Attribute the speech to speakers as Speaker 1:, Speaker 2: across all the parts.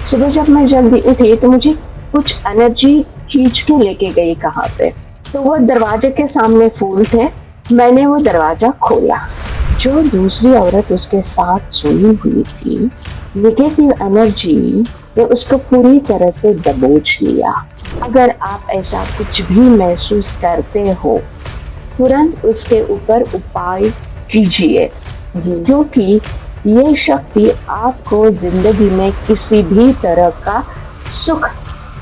Speaker 1: सुबह जब मैं जल्दी उठी तो मुझे कुछ एनर्जी खींच के लेके गई कहाँ पे, तो वो दरवाजे के सामने फूल थे। मैंने वो दरवाजा खोला। जो दूसरी औरत उसके साथ सोई हुई थी, नेगेटिव एनर्जी ने उसको पूरी तरह से दबोच लिया। अगर आप ऐसा कुछ भी महसूस करते हो, तुरंत उसके ऊपर उपाय कीजिए, क्योंकि ये शक्ति आपको जिंदगी में किसी भी तरह का सुख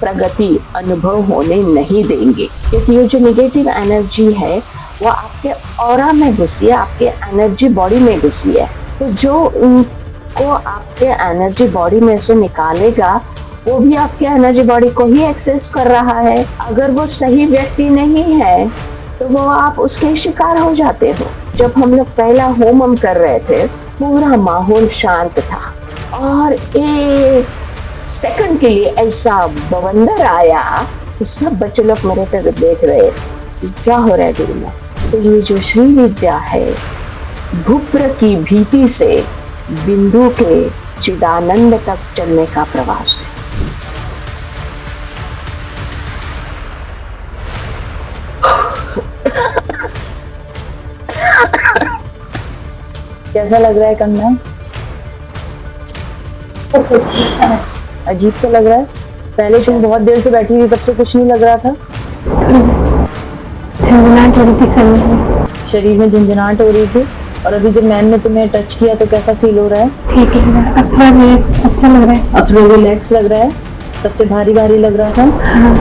Speaker 1: प्रगति अनुभव होने नहीं देंगे। क्योंकि ये जो नेगेटिव एनर्जी है वो आपके ऑरा में घुसी है, आपके एनर्जी बॉडी में घुसी है। तो जो उनको आपके एनर्जी बॉडी में से निकालेगा वो भी आपके एनर्जी बॉडी को ही एक्सेस कर रहा है। अगर वो सही व्यक्ति नहीं है तो वो आप उसके शिकार हो जाते हो। जब हम लोग पहला होमम कर रहे थे, पूरा माहौल शांत था और एक सेकंड के लिए ऐसा बवंडर आया तो सब बच्चे लोग मेरे तरफ देख रहे क्या हो रहा है दिल में। तो ये जो श्री विद्या है, भूप्र की भीति से बिंदु के चिदानंद तक चलने का प्रवास है।
Speaker 2: कैसा लग रहा है करना? अजीब सा लग रहा है। पहले तुम बहुत देर से बैठी थी, तब से कुछ नहीं लग रहा था।
Speaker 3: झंझनाहट हो रही थी
Speaker 2: शरीर में झंझनाहट हो रही थी। और अभी जब मैम ने तुम्हें टच किया तो कैसा फील हो रहा है?
Speaker 3: ठीक है, अब थोड़ा रिलैक्स अच्छा लग रहा है।
Speaker 2: अब थोड़ा रिलैक्स लग रहा है। तब से भारी भारी लग रहा था।
Speaker 3: हाँ।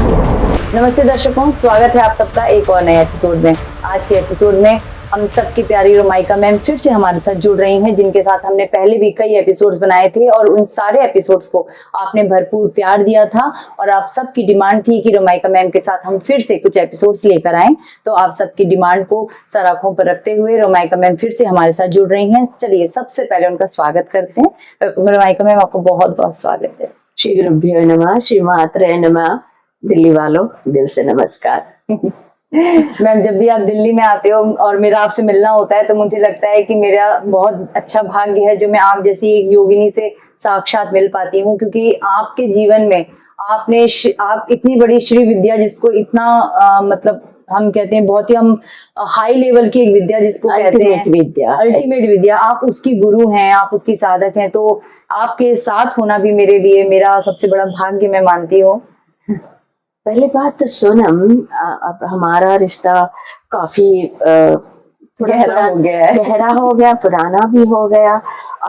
Speaker 2: नमस्ते दर्शकों, स्वागत है आप सबका एक और नए एपिसोड में। आज के एपिसोड में हम सबकी प्यारी रोमाइका मैम फिर से हमारे साथ जुड़ रही हैं, जिनके साथ हमने पहले भी कई एपिसोड्स बनाए थे और उन सारे एपिसोड्स को आपने भरपूर प्यार दिया था और आप सबकी डिमांड थी कि रोमाइका मैम के साथ हम फिर से कुछ एपिसोड्स लेकर आएं। तो आप सबकी डिमांड को सर आंखों पर रखते हुए रोमाइका मैम फिर से हमारे साथ जुड़ रही हैं। चलिए सबसे पहले उनका स्वागत करते हैं। रोमाइका मैम, आपको बहुत बहुत स्वागत है।
Speaker 1: श्री गुरुभ्यो नमः, श्री मात्रे नमः। दिल्ली वालों, दिल से नमस्कार।
Speaker 2: मैम, जब भी आप दिल्ली में आते हो और मेरा आपसे मिलना होता है तो मुझे लगता है कि मेरा बहुत अच्छा भाग्य है जो मैं आप जैसी एक योगिनी से साक्षात मिल पाती हूँ, क्योंकि आपके जीवन में आप इतनी बड़ी श्री विद्या, जिसको इतना मतलब हम कहते हैं बहुत ही हम हाई लेवल की एक विद्या जिसको कहते हैं
Speaker 1: विद्या,
Speaker 2: अल्टीमेट विद्या, आप उसकी गुरु हैं, आप उसकी साधक हैं। तो आपके साथ होना भी मेरे लिए मेरा सबसे बड़ा भाग्य मैं मानती हूँ।
Speaker 1: पहली बात तो सोनम, अब हमारा रिश्ता काफी
Speaker 2: गहरा
Speaker 1: हो गया, पुराना भी हो गया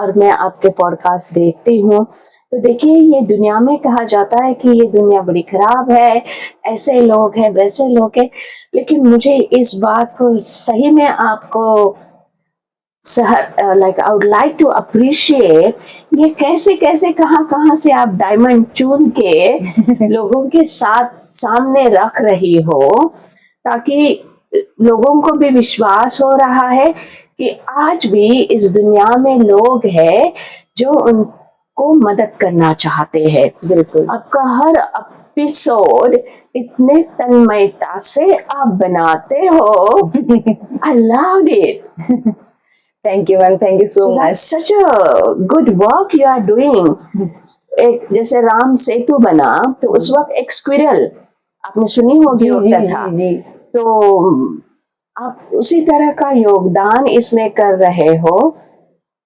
Speaker 1: और मैं आपके पॉडकास्ट देखती हूँ। तो देखिए, ये दुनिया में कहा जाता है कि ये दुनिया बड़ी खराब है, ऐसे लोग हैं वैसे लोग हैं, लेकिन मुझे इस बात को सही में आपको like I would like to appreciate ये कैसे कैसे कहाँ से आप डायमंड चुन के लोगों के साथ सामने रख रही हो, ताकि लोगों को भी विश्वास हो रहा है कि आज भी इस दुनिया में लोग हैं जो उनको मदद करना चाहते हैं।
Speaker 2: बिल्कुल।
Speaker 1: आपका हर एपिसोड इतने तन्मयता से आप बनाते हो। I loved it.
Speaker 2: Thank you ma'am, thank you so much.
Speaker 1: Such a good work you are doing. एक जैसे राम सेतु बना तो उस वक्त एक स्क्विरल आपने सुनी होगी होता था।
Speaker 2: जी।
Speaker 1: तो आप उसी तरह का योगदान इसमें कर रहे हो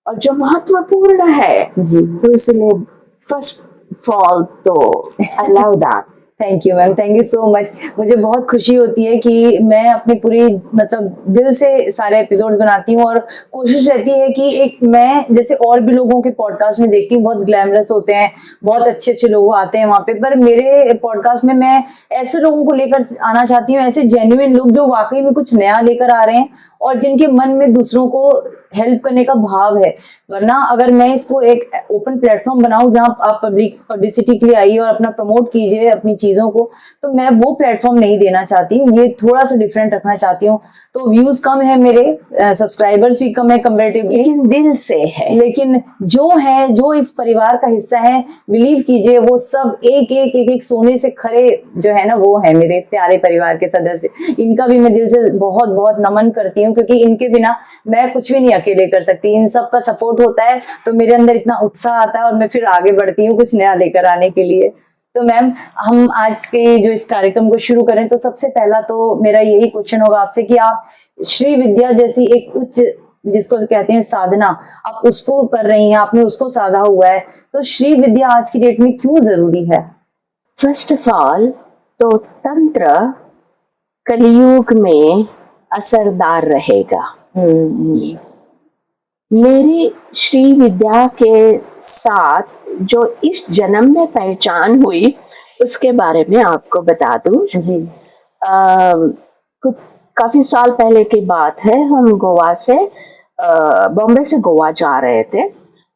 Speaker 1: और जो महत्वपूर्ण है जी, तो इसलिए फर्स्ट फॉल तो I love that.
Speaker 2: Thank you ma'am, thank you so much. मुझे बहुत खुशी होती है कि मैं अपनी पूरी मतलब दिल से सारे एपिसोड्स बनाती हूँ और कोशिश रहती है कि एक मैं जैसे और भी लोगों के पॉडकास्ट में देखती हूँ, बहुत ग्लैमरस होते हैं, बहुत अच्छे अच्छे लोग आते हैं वहाँ पे, पर मेरे पॉडकास्ट में मैं ऐसे लोगों को लेकर आना चाहती हूँ, ऐसे जेन्युइन लोग जो वाकई में कुछ नया लेकर आ रहे हैं और जिनके मन में दूसरों को हेल्प करने का भाव है। वरना अगर मैं इसको एक ओपन प्लेटफॉर्म बनाऊं जहां आप पब्लिसिटी के लिए आइए और अपना प्रमोट कीजिए अपनी चीजों को, तो मैं वो प्लेटफॉर्म नहीं देना चाहती, ये थोड़ा सा डिफरेंट रखना चाहती हूँ। तो व्यूज कम है मेरे, सब्सक्राइबर्स भी कम है कंपैरेटिवली,
Speaker 1: लेकिन दिल से है।
Speaker 2: लेकिन जो है, जो इस परिवार का हिस्सा है, बिलीव कीजिए वो सब एक सोने से खरे जो है ना, वो है मेरे प्यारे परिवार के सदस्य। इनका भी मैं दिल से बहुत बहुत नमन करती हूँ, हूँ, क्योंकि इनके बिना मैं कुछ भी नहीं अकेले कर सकती। इन सब का सपोर्ट होता है तो मेरे अंदर इतना उत्साह आता है और मैं फिर आगे बढ़ती हूँ कुछ नया लेकर आने के लिए। तो मैम, हम आज के जो इस कार्यक्रम को शुरू करें तो सबसे पहला तो मेरा यही क्वेश्चन होगा आपसे कि आप श्री विद्या जैसी एक उच्च, जिसको कहते हैं साधना, आप उसको कर रही हैं, आपने उसको साधा हुआ है, तो श्री विद्या आज की डेट में क्यों जरूरी है?
Speaker 1: फर्स्ट ऑफ ऑल तो तंत्र कलयुग में असरदार रहेगा। मेरी श्री विद्या के साथ जो इस जन्म में पहचान हुई उसके बारे में आपको बता दूं
Speaker 2: जी।
Speaker 1: कुछ काफी साल पहले की बात है। हम गोवा से बॉम्बे से गोवा जा रहे थे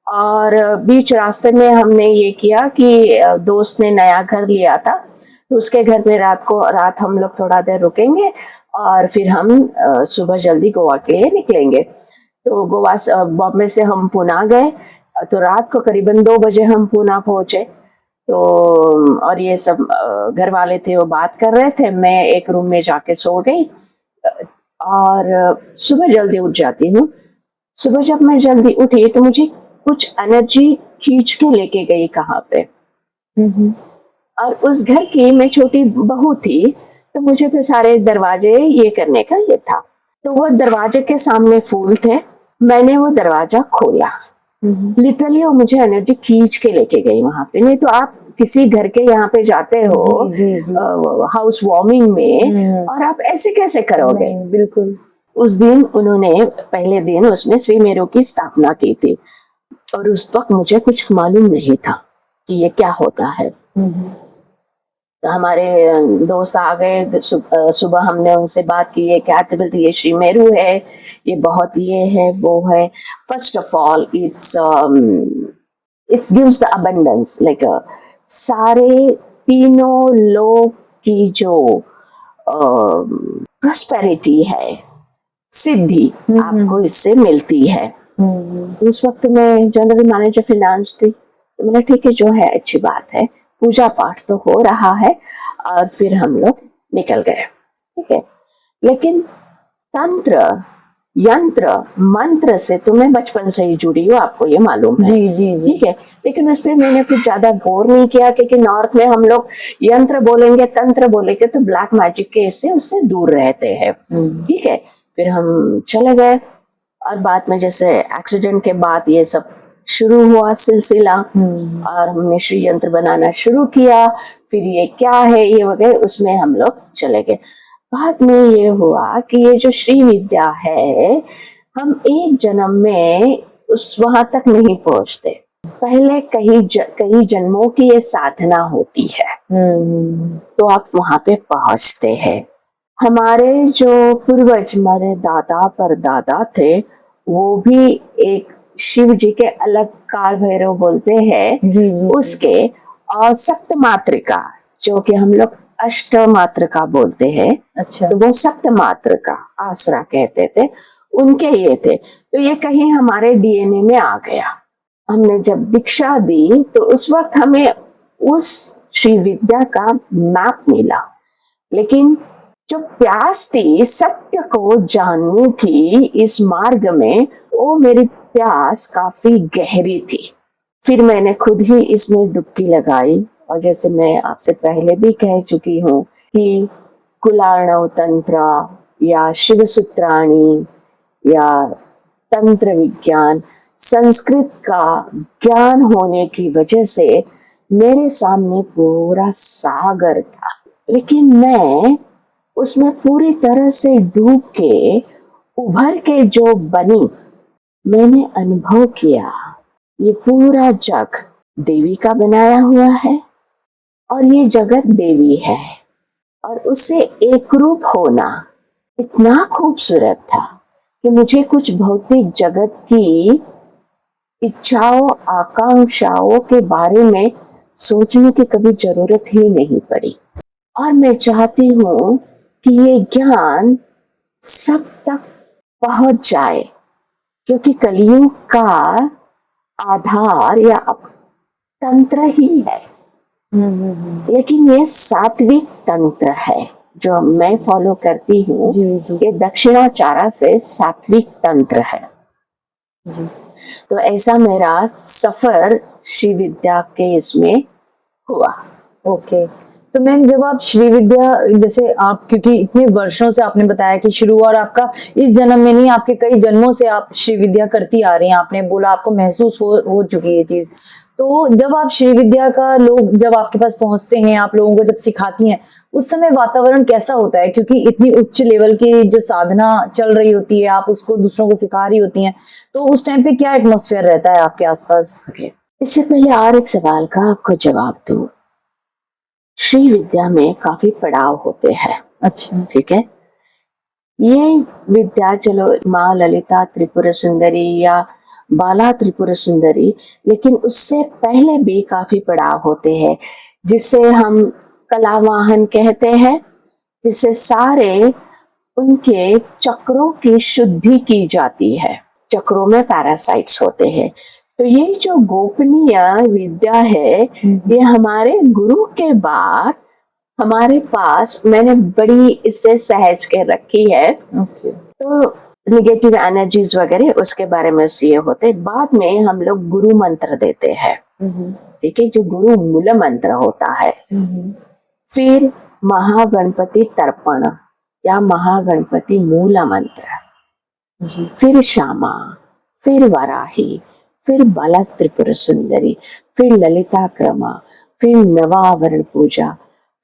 Speaker 1: और बीच रास्ते में हमने ये किया कि दोस्त ने नया घर लिया था, तो उसके घर में रात हम लोग थोड़ा देर रुकेंगे और फिर हम सुबह जल्दी गोवा के लिए निकलेंगे। तो गोवा बॉम्बे से हम पुणे गए, तो रात को करीबन 2 बजे हम पुणे पहुंचे। तो और ये सब घर वाले थे, वो बात कर रहे थे, मैं एक रूम में जाके सो गई और सुबह जल्दी उठ जाती हूँ। सुबह जब मैं जल्दी उठी तो मुझे कुछ एनर्जी खींच के लेके गई कहाँ पे, और उस घर की मैं छोटी बहू थी, तो मुझे तो सारे दरवाजे ये करने का ये था। तो वो दरवाजे के सामने फूल थे, मैंने वो दरवाजा खोला, लिटरली वो मुझे एनर्जी खींच के लेके गई वहां पे। नहीं तो आप किसी घर के यहाँ पे जाते हो हाउस वार्मिंग में और आप ऐसे कैसे करोगे?
Speaker 2: बिल्कुल।
Speaker 1: उस दिन उन्होंने पहले दिन उसमें श्री मेरू की स्थापना की थी और उस वक्त मुझे कुछ मालूम नहीं था कि ये क्या होता है। तो हमारे दोस्त आ गए, सुबह हमने उनसे बात की, ये क्या? बोलते ये श्री मेरू है, ये बहुत ये है वो है। First of all it's gives the abundance, like सारे तीनों लोग की जो प्रॉस्पेरिटी है, सिद्धि आपको इससे मिलती है। उस वक्त मैं जनरल मैनेजर फाइनेंस थी, तो मैंने ठीक है जो है अच्छी बात है, पूजा पाठ तो हो रहा है, और फिर हम लोग निकल गए। ठीक है, लेकिन तंत्र यंत्र मंत्र से तो मैं बचपन से ही जुड़ी हूँ, आपको ये मालूम है।
Speaker 2: जी जी जी।
Speaker 1: ठीक है, लेकिन उस पर मैंने कुछ ज्यादा गौर नहीं किया, क्योंकि नॉर्थ में हम लोग यंत्र बोलेंगे तंत्र बोलेंगे तो ब्लैक मैजिक के इससे उससे दूर रहते हैं। ठीक है, फिर हम चले गए और बाद में जैसे एक्सीडेंट के बाद ये सब शुरू हुआ सिलसिला, और हमने श्री यंत्र बनाना शुरू किया। फिर ये क्या है ये वगैरह उसमें हम लोग चले गए। बाद में ये हुआ कि ये जो श्री विद्या है, हम एक जन्म में उस वहां तक नहीं पहुंचते, पहले कई जन्मों की ये साधना होती है, तो आप वहां पे पहुंचते हैं। हमारे जो पूर्वज, हमारे दादा परदादा थे, वो भी एक शिव जी के अलग काल भैरव बोलते हैं
Speaker 2: जी जी।
Speaker 1: उसके, और सप्त मातृका जो कि हम लोग अष्ट मातृका बोलते हैं,
Speaker 2: अच्छा।
Speaker 1: तो वो सप्त मातृका आसरा कहते थे, उनके ये थे। तो ये कहीं हमारे डीएनए में आ गया। हमने जब दीक्षा दी तो उस वक्त हमें उस श्री विद्या का मैप मिला, लेकिन जो प्यास थी सत्य को जानने की इस मार्ग में, वो मेरी प्यास काफी गहरी थी। फिर मैंने खुद ही इसमें डुबकी लगाई, और जैसे मैं आपसे पहले भी कह चुकी हूँ कि कुलार्णव तंत्र या शिव सूत्राणी या तंत्र विज्ञान, संस्कृत का ज्ञान होने की वजह से मेरे सामने पूरा सागर था, लेकिन मैं उसमें पूरी तरह से डूब के उभर के जो बनी, मैंने अनुभव किया ये पूरा जग देवी का बनाया हुआ है और ये जगत देवी है, और उससे एक रूप होना इतना खूबसूरत था कि मुझे कुछ भौतिक जगत की इच्छाओं आकांक्षाओं के बारे में सोचने की कभी जरूरत ही नहीं पड़ी। और मैं चाहती हूँ कि ये ज्ञान सब तक पहुंच जाए, क्योंकि कलयुग का आधार या तंत्र ही है, लेकिन ये सात्विक तंत्र है, जो मैं फॉलो करती हूँ,
Speaker 2: जी जी
Speaker 1: ये दक्षिणाचारा से सात्विक तंत्र है।
Speaker 2: जी।
Speaker 1: तो ऐसा मेरा सफर श्री विद्या के इसमें हुआ।
Speaker 2: ओके। तो मैम जब आप श्री विद्या, जैसे आप, क्योंकि इतने वर्षों से आपने बताया कि शुरू, और आपका इस जन्म में नहीं, आपके कई जन्मों से आप श्री विद्या करती आ रही हैं, आपने बोला आपको महसूस हो चुकी है ये चीज। तो जब आप श्री विद्या का, लोग जब आपके पास पहुंचते हैं, आप लोगों को जब सिखाती हैं, उस समय वातावरण कैसा होता है? क्योंकि इतनी उच्च लेवल की जो साधना चल रही होती है, आप उसको दूसरों को सिखा रही होती हैं, तो उस टाइम पे क्या एटमॉस्फेयर रहता है आपके आसपास?
Speaker 1: इससे पहले और एक सवाल का आपको जवाब दूं। श्री विद्या में काफी पड़ाव होते हैं,
Speaker 2: अच्छा।
Speaker 1: ठीक है। ये विद्या, चलो माँ ललिता त्रिपुर सुंदरी या बाला त्रिपुर सुंदरी, लेकिन उससे पहले भी काफी पड़ाव होते हैं, जिसे हम कलावाहन कहते हैं, जिससे सारे उनके चक्रों की शुद्धि की जाती है। चक्रों में पैरासाइट्स होते हैं। तो ये जो गोपनीय विद्या है, ये हमारे गुरु के बाद हमारे पास मैंने बड़ी इससे सहज के रखी है।
Speaker 2: ओके।
Speaker 1: तो निगेटिव एनर्जीज वगैरह उसके बारे में ये होते। बाद में हम लोग गुरु मंत्र देते हैं, ठीक है, जो गुरु मूल मंत्र होता है। फिर महागणपति तर्पण या महागणपति मूल मंत्र,
Speaker 2: जी
Speaker 1: फिर श्यामा, फिर वराही, फिर बाला त्रिपुर सुंदरी, फिर ललिता क्रमा, फिर नवावरण पूजा,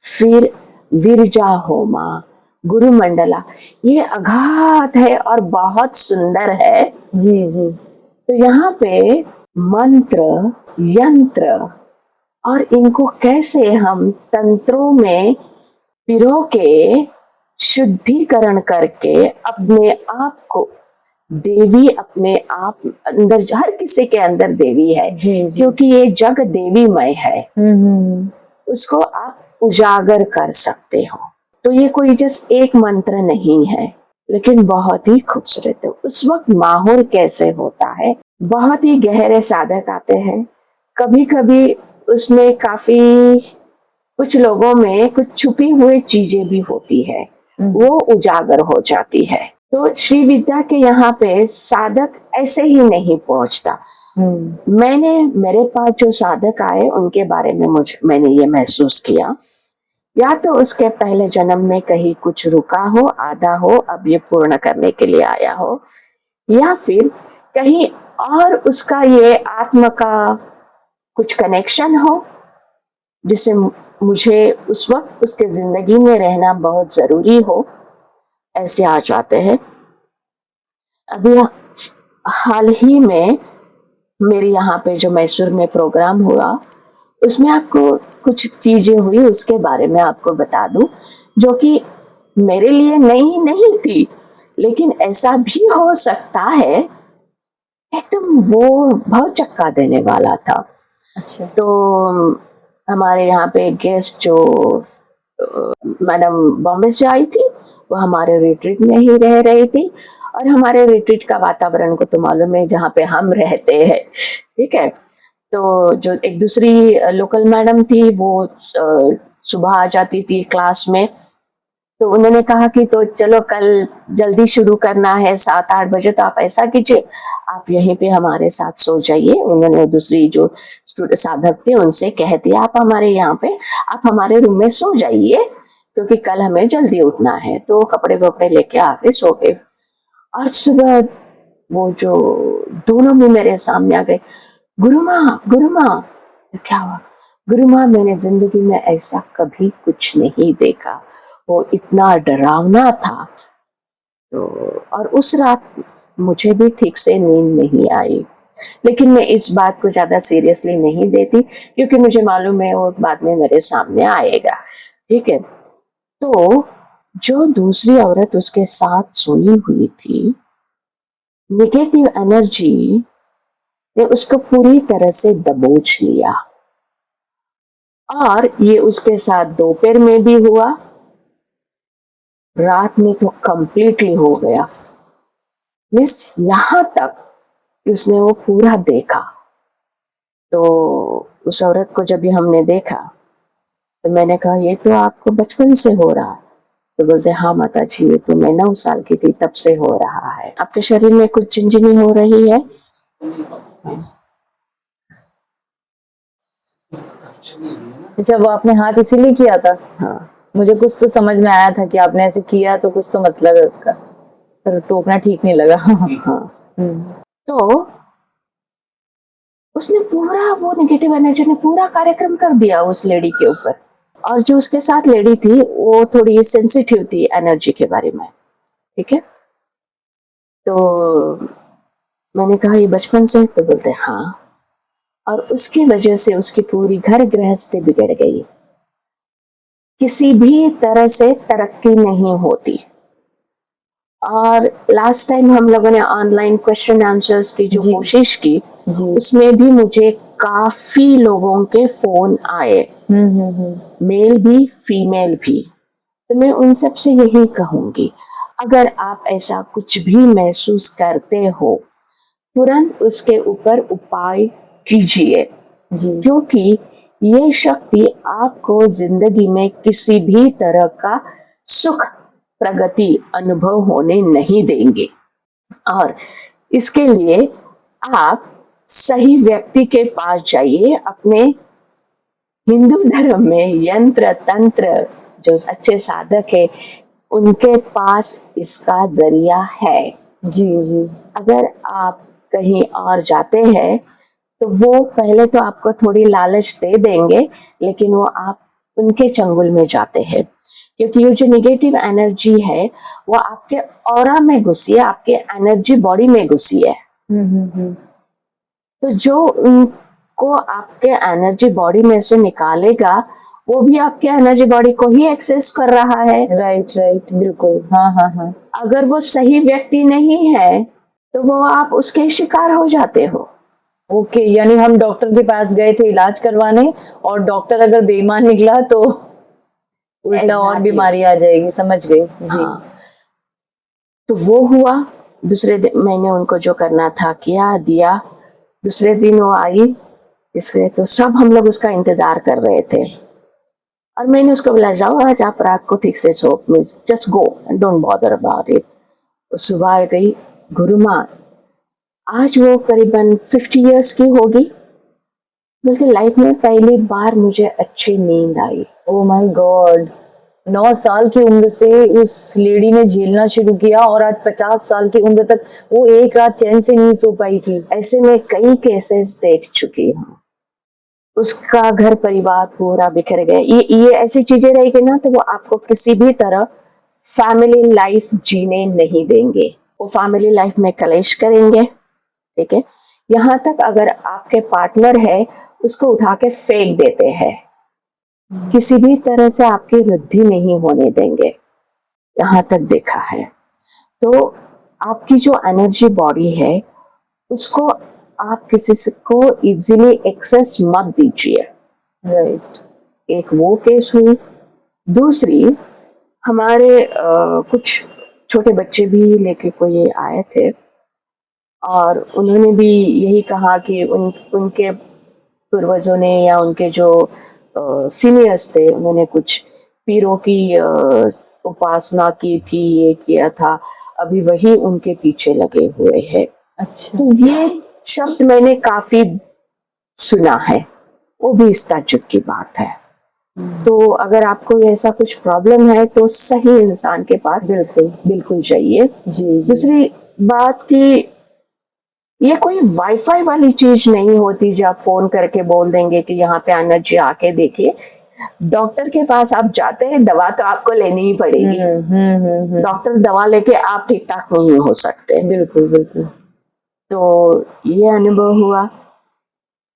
Speaker 1: फिर विरजा होमा, गुरु मंडला। ये अगाध है और बहुत सुंदर है।
Speaker 2: जी जी।
Speaker 1: तो यहाँ पे मंत्र, यंत्र और इनको कैसे हम तंत्रों में पिरो के शुद्धिकरण करके अपने आप को देवी, अपने आप अंदर, हर किसी के अंदर देवी है,
Speaker 2: जी जी।
Speaker 1: क्योंकि ये जग देवीमय है, उसको आप उजागर कर सकते हो। तो ये कोई जस्ट एक मंत्र नहीं है, लेकिन बहुत ही खूबसूरत है। उस वक्त माहौल कैसे होता है, बहुत ही गहरे साधक आते हैं। कभी कभी उसमें काफी कुछ लोगों में कुछ छुपी हुई चीजें भी होती है, वो उजागर हो जाती है। तो श्री विद्या के यहाँ पे साधक ऐसे ही नहीं पहुंचता। मेरे पास जो साधक आए उनके बारे में मैंने ये महसूस किया, या तो उसके पहले जन्म में कहीं कुछ रुका हो, आधा हो, अब ये पूर्ण करने के लिए आया हो, या फिर कहीं और उसका ये आत्म का कुछ कनेक्शन हो, जिससे मुझे उस वक्त उसके जिंदगी में रहना बहुत जरूरी हो, ऐसे आ जाते हैं। अभी हाल ही में मेरे यहाँ पे जो मैसूर में प्रोग्राम हुआ, उसमें आपको कुछ चीजें हुई, उसके बारे में आपको बता दूं, जो कि मेरे लिए नई नहीं थी, लेकिन ऐसा भी हो सकता है। एकदम वो बहुत चक्का देने वाला था।
Speaker 2: अच्छा।
Speaker 1: तो हमारे यहाँ पे गेस्ट जो मैडम बॉम्बे से आई थी, वो हमारे रिट्रीट में ही रह रही थी, और हमारे रिट्रीट का वातावरण को तो मालूम है, जहाँ पे हम रहते हैं, ठीक है। तो जो एक दूसरी लोकल मैडम थी, वो सुबह आ जाती थी क्लास में। तो उन्होंने कहा कि तो चलो कल जल्दी शुरू करना है 7-8 बजे, तो आप ऐसा कीजिए, आप यहीं पे हमारे साथ सो जाइए। उन्होंने दूसरी जो साधक थे उनसे कह दिया, आप हमारे यहाँ पे, आप हमारे रूम में सो जाइए, क्योंकि कल हमें जल्दी उठना है। तो कपड़े वपड़े लेके आके सो गए। और सुबह वो जो दोनों भी मेरे सामने आ गए, गुरु माँ, क्या हुआ? गुरु माँ, मैंने जिंदगी में ऐसा कभी कुछ नहीं देखा, वो इतना डरावना था। तो और उस रात मुझे भी ठीक से नींद नहीं आई, लेकिन मैं इस बात को ज्यादा सीरियसली नहीं देती, क्योंकि मुझे मालूम है वो बाद में मेरे सामने आएगा, ठीक है। तो जो दूसरी औरत उसके साथ सोई हुई थी, निगेटिव एनर्जी ने उसको पूरी तरह से दबोच लिया, और ये उसके साथ दोपहर में भी हुआ, रात में तो कंप्लीटली हो गया। मिस यहां तक कि उसने वो पूरा देखा। तो उस औरत को जब भी हमने देखा, तो मैंने कहा, ये तो आपको बचपन से हो रहा है। तो बोलते हाँ माता जी, ये तो मैं 9 साल की थी तब से हो रहा है। आपके शरीर में कुछ झिनझिनी हो रही है?
Speaker 2: अच्छा, वो आपने हाथ इसीलिए किया था?
Speaker 1: हाँ
Speaker 2: मुझे कुछ तो समझ में आया था कि आपने ऐसे किया तो कुछ तो मतलब है उसका, पर टोकना ठीक नहीं लगा।
Speaker 1: हाँ। तो उसने पूरा, वो नेगेटिव एनर्जी ने पूरा कार्यक्रम कर दिया उस लेडी के ऊपर। और जो उसके साथ लेडी थी वो थोड़ी सेंसिटिव थी एनर्जी के बारे में, ठीक है। तो मैंने कहा ये बचपन से? तो बोलते हाँ। और उसकी वजह से उसकी पूरी घर गृहस्थी बिगड़ गई, किसी भी तरह से तरक्की नहीं होती। और लास्ट टाइम हम लोगों ने ऑनलाइन क्वेश्चन आंसर्स की जो
Speaker 2: जी।
Speaker 1: कोशिश की,
Speaker 2: जी।
Speaker 1: उसमें भी मुझे काफी लोगों के फोन आए, मेल भी फीमेल भी। तो मैं उन सब से यही कहूंगी, अगर आप ऐसा कुछ भी महसूस करते हो, तुरंत उसके ऊपर उपाय कीजिए,
Speaker 2: जी।
Speaker 1: क्योंकि ये शक्ति आपको जिंदगी में किसी भी तरह का सुख प्रगति अनुभव होने नहीं देंगे। और इसके लिए आप सही व्यक्ति के पास जाइए। अपने हिंदू धर्म में यंत्र तंत्र जो अच्छे साधक है, उनके पास इसका जरिया है।
Speaker 2: जी। जी।
Speaker 1: अगर आप कहीं और जाते हैं तो वो पहले तो आपको थोड़ी लालच दे देंगे, लेकिन वो आप उनके चंगुल में जाते हैं, क्योंकि ये जो नेगेटिव एनर्जी है वो आपके ऑरा में घुसी है, आपके एनर्जी बॉडी में घुसी है। तो जो उनको आपके एनर्जी बॉडी में से निकालेगा, वो भी आपके एनर्जी बॉडी को ही एक्सेस कर रहा है।
Speaker 2: राइट राइट, बिल्कुल। हाँ हाँ हाँ।
Speaker 1: अगर वो सही व्यक्ति नहीं है तो वो आप उसके शिकार हो जाते हो।
Speaker 2: ओके, यानी हम डॉक्टर के पास गए थे इलाज करवाने, और डॉक्टर अगर बेईमान निकला तो उल्टा और
Speaker 1: Exactly.
Speaker 2: बीमारी आ जाएगी। समझ गई जी।
Speaker 1: हाँ। तो वो हुआ। दूसरे दिन मैंने उनको जो करना था किया, दिया। दूसरे दिन वो आई, इसलिए तो सब हम लोग उसका इंतजार कर रहे थे। और मैंने उसको बोला जाओ आज आप रात को ठीक से सो, means just go, don't bother about it. सुबह गई, गुरु माँ आज वो करीबन 50 इयर्स की होगी, बोलते लाइफ में पहली बार मुझे अच्छी नींद आई।
Speaker 2: ओ माय गॉड, 9 साल की उम्र से उस लेडी ने झेलना शुरू किया और आज 50 साल की उम्र तक वो एक रात चैन से नहीं सो पाई थी।
Speaker 1: ऐसे में कई केसेस देख चुकी हूँ। उसका घर परिवार पूरा बिखर गया। ये ऐसी चीजें रहेगी ना तो वो आपको किसी भी तरह फैमिली लाइफ जीने नहीं देंगे, वो फैमिली लाइफ में कलेश करेंगे, ठीक है। यहाँ तक अगर आपके पार्टनर है उसको उठा के फेंक देते हैं, किसी भी तरह से आपकी वृद्धि नहीं होने देंगे, यहाँ तक देखा है। तो आपकी जो एनर्जी बॉडी है उसको आप किसी को इजीली एक्सेस मत दीजिए।
Speaker 2: राइट।
Speaker 1: एक वो केस हुई। दूसरी, हमारे कुछ छोटे बच्चे भी लेके कोई आए थे और उन्होंने भी यही कहा कि उनके पूर्वजों ने या उनके जो सीनियर्स थे उन्होंने कुछ पीरों की उपासना की थी, ये किया था, अभी वही उनके पीछे लगे हुए हैं।
Speaker 2: अच्छा।
Speaker 1: तो ये शब्द मैंने काफी सुना है, वो भी इस ताज्जुब की बात है। तो अगर आपको ऐसा कुछ प्रॉब्लम है तो सही इंसान के पास बिल्कुल बिल्कुल जाइए।
Speaker 2: जी।
Speaker 1: दूसरी बात कि ये कोई वाईफाई वाली चीज नहीं होती जो आप फोन करके बोल देंगे कि यहाँ पे एनर्जी आके देखिए। डॉक्टर के पास आप जाते हैं, दवा तो आपको लेनी ही पड़ेगी। डॉक्टर दवा लेके आप ठीक ठाक नहीं हो सकते।
Speaker 2: बिल्कुल बिल्कुल।
Speaker 1: तो ये अनुभव हुआ।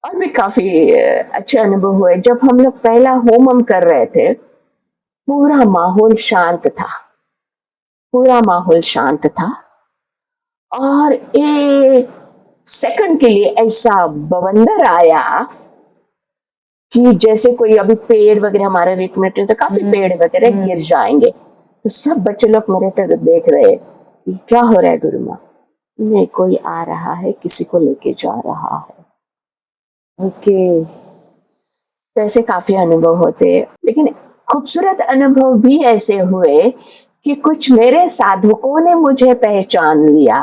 Speaker 1: और भी काफी अच्छे अनुभव हुए। जब हम लोग पहला होमम कर रहे थे, पूरा माहौल शांत था, पूरा माहौल शांत था। और एक सेकंड के लिए ऐसा बवंडर आया कि जैसे कोई अभी पेड़ वगैरह, हमारे रिट तो काफी पेड़ वगैरह गिर जाएंगे। तो सब बच्चे लोग मेरे तक देख रहे, क्या हो रहा है गुरु माँ? नहीं, कोई आ रहा है, किसी को लेके जा रहा है।
Speaker 2: ओके।
Speaker 1: तो ऐसे काफी अनुभव होते हैं। लेकिन खूबसूरत अनुभव भी ऐसे हुए कि कुछ मेरे साधकों ने मुझे पहचान लिया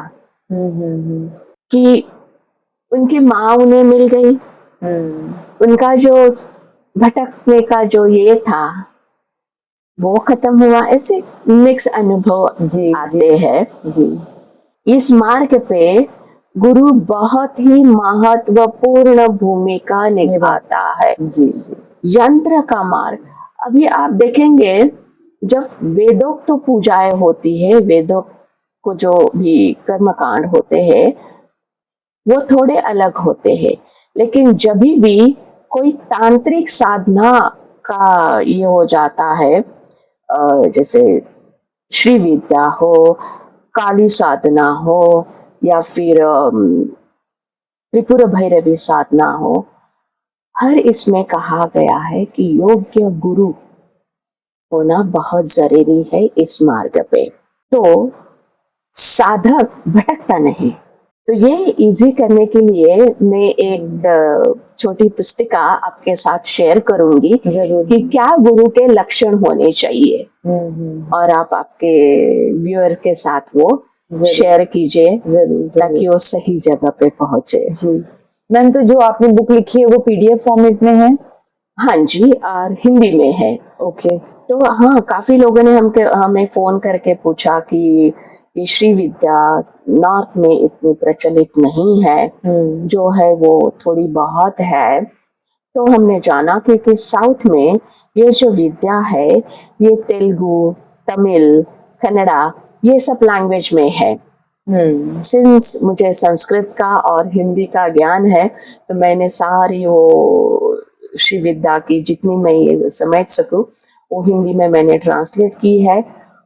Speaker 1: कि उनकी माँ उन्हें मिल गई, उनका जो भटकने का जो ये था वो खत्म हुआ। ऐसे मिक्स अनुभव
Speaker 2: जी
Speaker 1: आते हैं।
Speaker 2: जी
Speaker 1: इस मार्ग पे गुरु बहुत ही महत्वपूर्ण भूमिका निभाता है।
Speaker 2: जी जी
Speaker 1: यंत्र का मार्ग, अभी आप देखेंगे जब वेदोक्त तो पूजाएं होती है, वेदों को जो भी कर्मकांड होते हैं वो थोड़े अलग होते हैं, लेकिन जब भी कोई तांत्रिक साधना का ये हो जाता है, जैसे श्री विद्या हो, काली साधना हो, या फिर त्रिपुर भैरवी साधना हो, हर इसमें कहा गया है कि योग्य गुरु होना बहुत जरूरी है इस मार्ग पे, तो साधक भटकता नहीं। तो ये इजी करने के लिए मैं एक छोटी पुस्तिका आपके साथ शेयर करूंगी
Speaker 2: जरूर
Speaker 1: कि क्या गुरु के लक्षण होने चाहिए, और आप आपके व्यूअर्स के साथ वो शेयर कीजिए
Speaker 2: जरूर
Speaker 1: ताकि वो सही जगह पे पहुंचे।
Speaker 2: जी मैम, तो जो आपने बुक लिखी है वो पीडीएफ फॉर्मेट में है?
Speaker 1: हाँ जी, और हिंदी में है।
Speaker 2: ओके।
Speaker 1: तो हाँ, काफी लोगों ने हमें फोन करके पूछा कि ये श्री विद्या नॉर्थ में इतनी प्रचलित नहीं है, जो है वो थोड़ी बहुत है। तो हमने जाना क्योंकि साउथ में ये जो विद्या है ये तेलुगु, तमिल, कन्नड़ा ये सब लैंग्वेज में है। सिंस मुझे संस्कृत का और हिंदी का ज्ञान है, तो मैंने सारी वो श्री विद्या की जितनी मैं ये समझ सकूं वो हिंदी में मैंने ट्रांसलेट की है।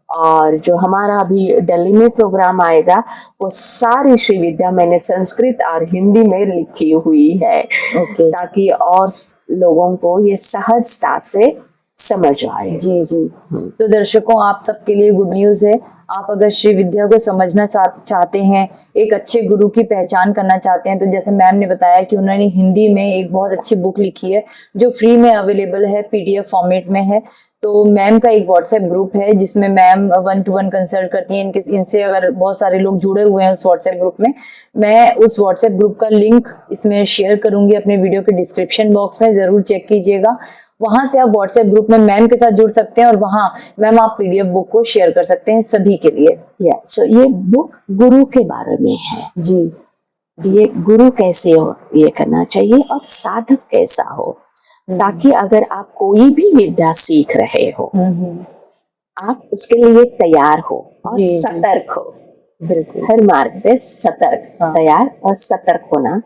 Speaker 1: और जो हमारा अभी दिल्ली में प्रोग्राम आएगा वो सारी श्री विद्या मैंने संस्कृत और हिंदी में लिखी हुई है।
Speaker 2: ओके।
Speaker 1: ताकि और लोगों को ये सहजता से समझ आए।
Speaker 2: जी जी। तो दर्शकों, आप सबके लिए गुड न्यूज है। आप अगर श्री विद्या को समझना चाहते हैं, एक अच्छे गुरु की पहचान करना चाहते हैं, तो जैसे मैम ने बताया कि उन्होंने हिंदी में एक बहुत अच्छी बुक लिखी है जो फ्री में अवेलेबल है, पीडीएफ फॉर्मेट में है। तो मैम का एक व्हाट्सएप ग्रुप है जिसमें मैम 1-to-1 कंसल्ट करती हैं। इनसे अगर बहुत सारे लोग जुड़े हुए हैं उस व्हाट्सएप ग्रुप में, मैं उस व्हाट्सएप ग्रुप का लिंक इसमें शेयर करूंगी अपने वीडियो के डिस्क्रिप्शन बॉक्स में, जरूर चेक कीजिएगा। वहां से आप व्हाट्सएप ग्रुप में मैम के साथ जुड़ सकते हैं और वहां मैम आप पीडीएफ बुक को शेयर कर सकते हैं सभी के लिए।
Speaker 1: सो ये बुक गुरु के बारे में है
Speaker 2: जी।
Speaker 1: ये गुरु कैसे हो ये करना चाहिए और साधक कैसा हो, ताकि अगर आप कोई भी विद्या सीख रहे हो आप उसके लिए तैयार हो और सतर्क हो।
Speaker 2: बिल्कुल।
Speaker 1: हर मार्ग पे सतर्क, तैयार और सतर्क होना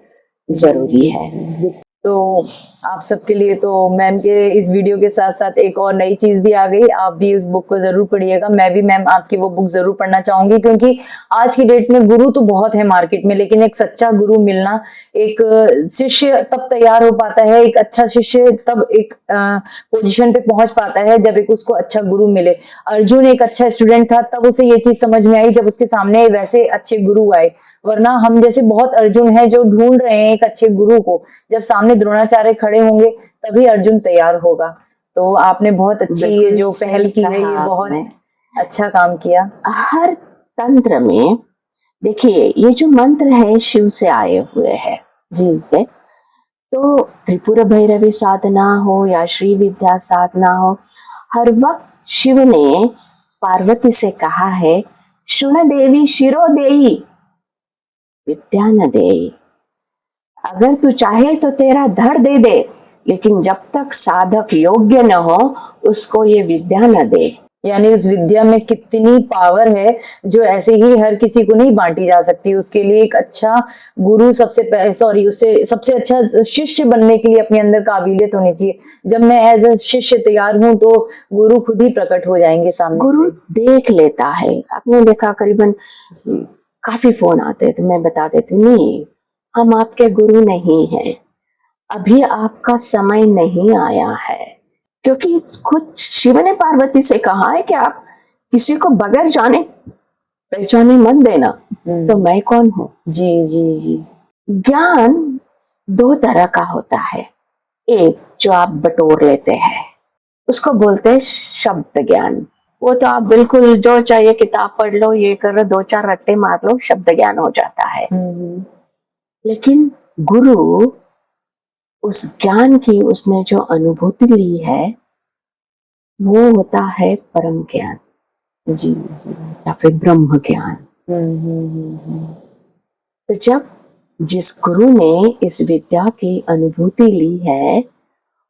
Speaker 1: जरूरी है।
Speaker 2: तो आप सबके लिए तो मैम के इस वीडियो के साथ साथ एक और नई चीज भी आ गई। आप भी उस बुक को जरूर पढ़िएगा। मैं भी मैम आपकी वो बुक जरूर पढ़ना चाहूंगी, क्योंकि आज की डेट में गुरु तो बहुत है मार्केट में, लेकिन एक सच्चा गुरु मिलना, एक शिष्य तब तैयार हो पाता है, एक अच्छा शिष्य तब एक पोजीशन पे पहुंच पाता है जब एक उसको अच्छा गुरु मिले। अर्जुन एक अच्छा स्टूडेंट था, तब उसे ये चीज समझ में आई जब उसके सामने वैसे अच्छे गुरु आए। वरना हम जैसे बहुत अर्जुन हैं जो ढूंढ रहे हैं एक अच्छे गुरु को, जब सामने द्रोणाचार्य खड़े होंगे तभी अर्जुन तैयार होगा। तो आपने बहुत अच्छी ये जो पहल की है, ये बहुत अच्छा काम किया।
Speaker 1: हर तंत्र में देखिए ये जो मंत्र है शिव से आए हुए हैं जी है। तो त्रिपुर भैरवी साधना हो या श्री विद्या साधना हो, हर वक्त शिव ने पार्वती से कहा है शुण देवी शिरो देई विद्या न दे। अगर तू चाहे तो तेरा धड़ दे दे, लेकिन जब तक साधक योग्य न हो उसको ये विद्या न दे।
Speaker 2: यानी उस विद्या में कितनी पावर है जो ऐसे ही हर किसी को नहीं बांटी जा सकती। उसके लिए एक अच्छा गुरु उससे सबसे अच्छा शिष्य बनने के लिए अपने अंदर काबिलियत होनी चाहिए। जब मैं एज अ शिष्य तैयार हूं तो गुरु खुद ही प्रकट हो जाएंगे सामने।
Speaker 1: गुरु देख लेता है। आपने देखा करीबन काफी फोन आते हैं तो मैं बता देती हूँ नहीं, हम आपके गुरु नहीं हैं, अभी आपका समय नहीं आया है। क्योंकि खुद शिव ने पार्वती से कहा है कि आप किसी को बगैर जाने पहचाने मत देना। तो मैं कौन हूँ?
Speaker 2: जी जी जी।
Speaker 1: ज्ञान दो तरह का होता है, एक जो आप बटोर लेते हैं उसको बोलते हैं शब्द ज्ञान। वो तो आप बिल्कुल जो चाहिए किताब पढ़ लो, ये करो, 2-4 रट्टे मार लो, शब्द ज्ञान हो जाता है। लेकिन गुरु उस ज्ञान की उसने जो अनुभूति ली है वो होता है परम ज्ञान
Speaker 2: जी जी।
Speaker 1: या फिर ब्रह्म ज्ञान। तो जब जिस गुरु ने इस विद्या की अनुभूति ली है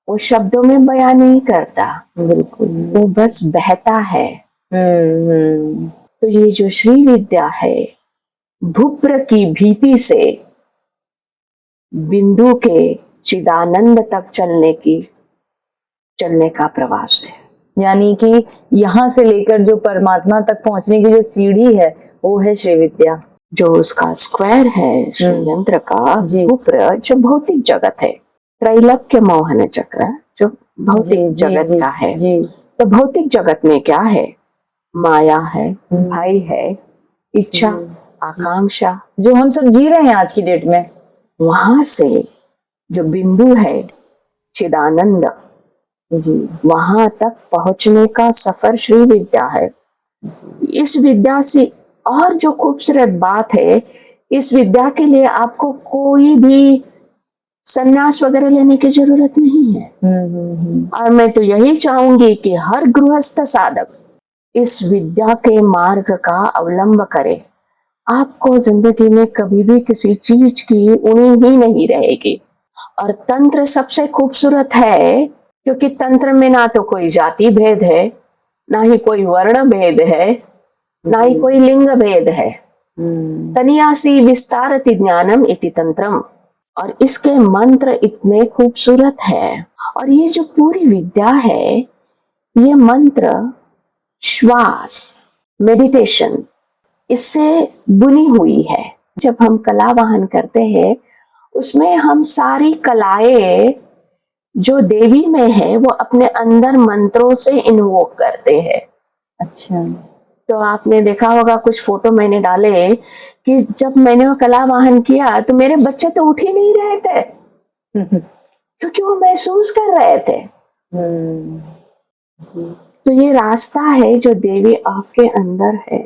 Speaker 1: वो शब्दों में बयान नहीं करता,
Speaker 2: बिल्कुल।
Speaker 1: वो बस बहता है। तो ये जो श्री विद्या है भूप्र की भीति से बिंदु के चिदानंद तक चलने का प्रवास है।
Speaker 2: यानी कि यहाँ से लेकर जो परमात्मा तक पहुंचने की जो सीढ़ी है वो है श्री विद्या।
Speaker 1: जो उसका स्क्वायर है श्री यंत्र का भूप्र जो भौतिक जगत है, त्रैलोक्य मोहन चक्र जो भौतिक जगत का है। तो भौतिक जगत में क्या है? माया है, भय है, इच्छा, आकांक्षा,
Speaker 2: जो हम सब जी रहे हैं आज की डेट में।
Speaker 1: वहां से जो बिंदु है चिदानंद जी, वहां तक पहुंचने का सफर श्री विद्या है। इस विद्या से और जो खूबसूरत बात है, इस विद्या के लिए आपको कोई भी संन्यास वगैरह लेने की जरूरत नहीं है। और मैं तो यही चाहूंगी कि हर गृहस्थ साधक इस विद्या के मार्ग का अवलंब करे। आपको जिंदगी में कभी भी किसी चीज की उम्मीद ही नहीं रहेगी। और तंत्र सबसे खूबसूरत है क्योंकि तंत्र में ना तो कोई जाति भेद है, ना ही कोई वर्ण भेद है, ना ही कोई लिंग भेद है। तनियासी विस्तारति ज्ञानम इति तंत्रम। और इसके मंत्र इतने खूबसूरत है। और ये जो पूरी विद्या है ये मंत्र श्वास मेडिटेशन इससे बुनी हुई है। जब हम कला वाहन करते हैं उसमें हम सारी कलाएं जो देवी में है वो अपने अंदर मंत्रों से इन्वोक करते हैं।
Speaker 2: अच्छा।
Speaker 1: तो आपने देखा होगा कुछ फोटो मैंने डाले कि जब मैंने वो कला वाहन किया तो मेरे बच्चे तो उठ ही नहीं रहे थे क्योंकि वो महसूस कर रहे थे। तो ये रास्ता है जो देवी आपके अंदर है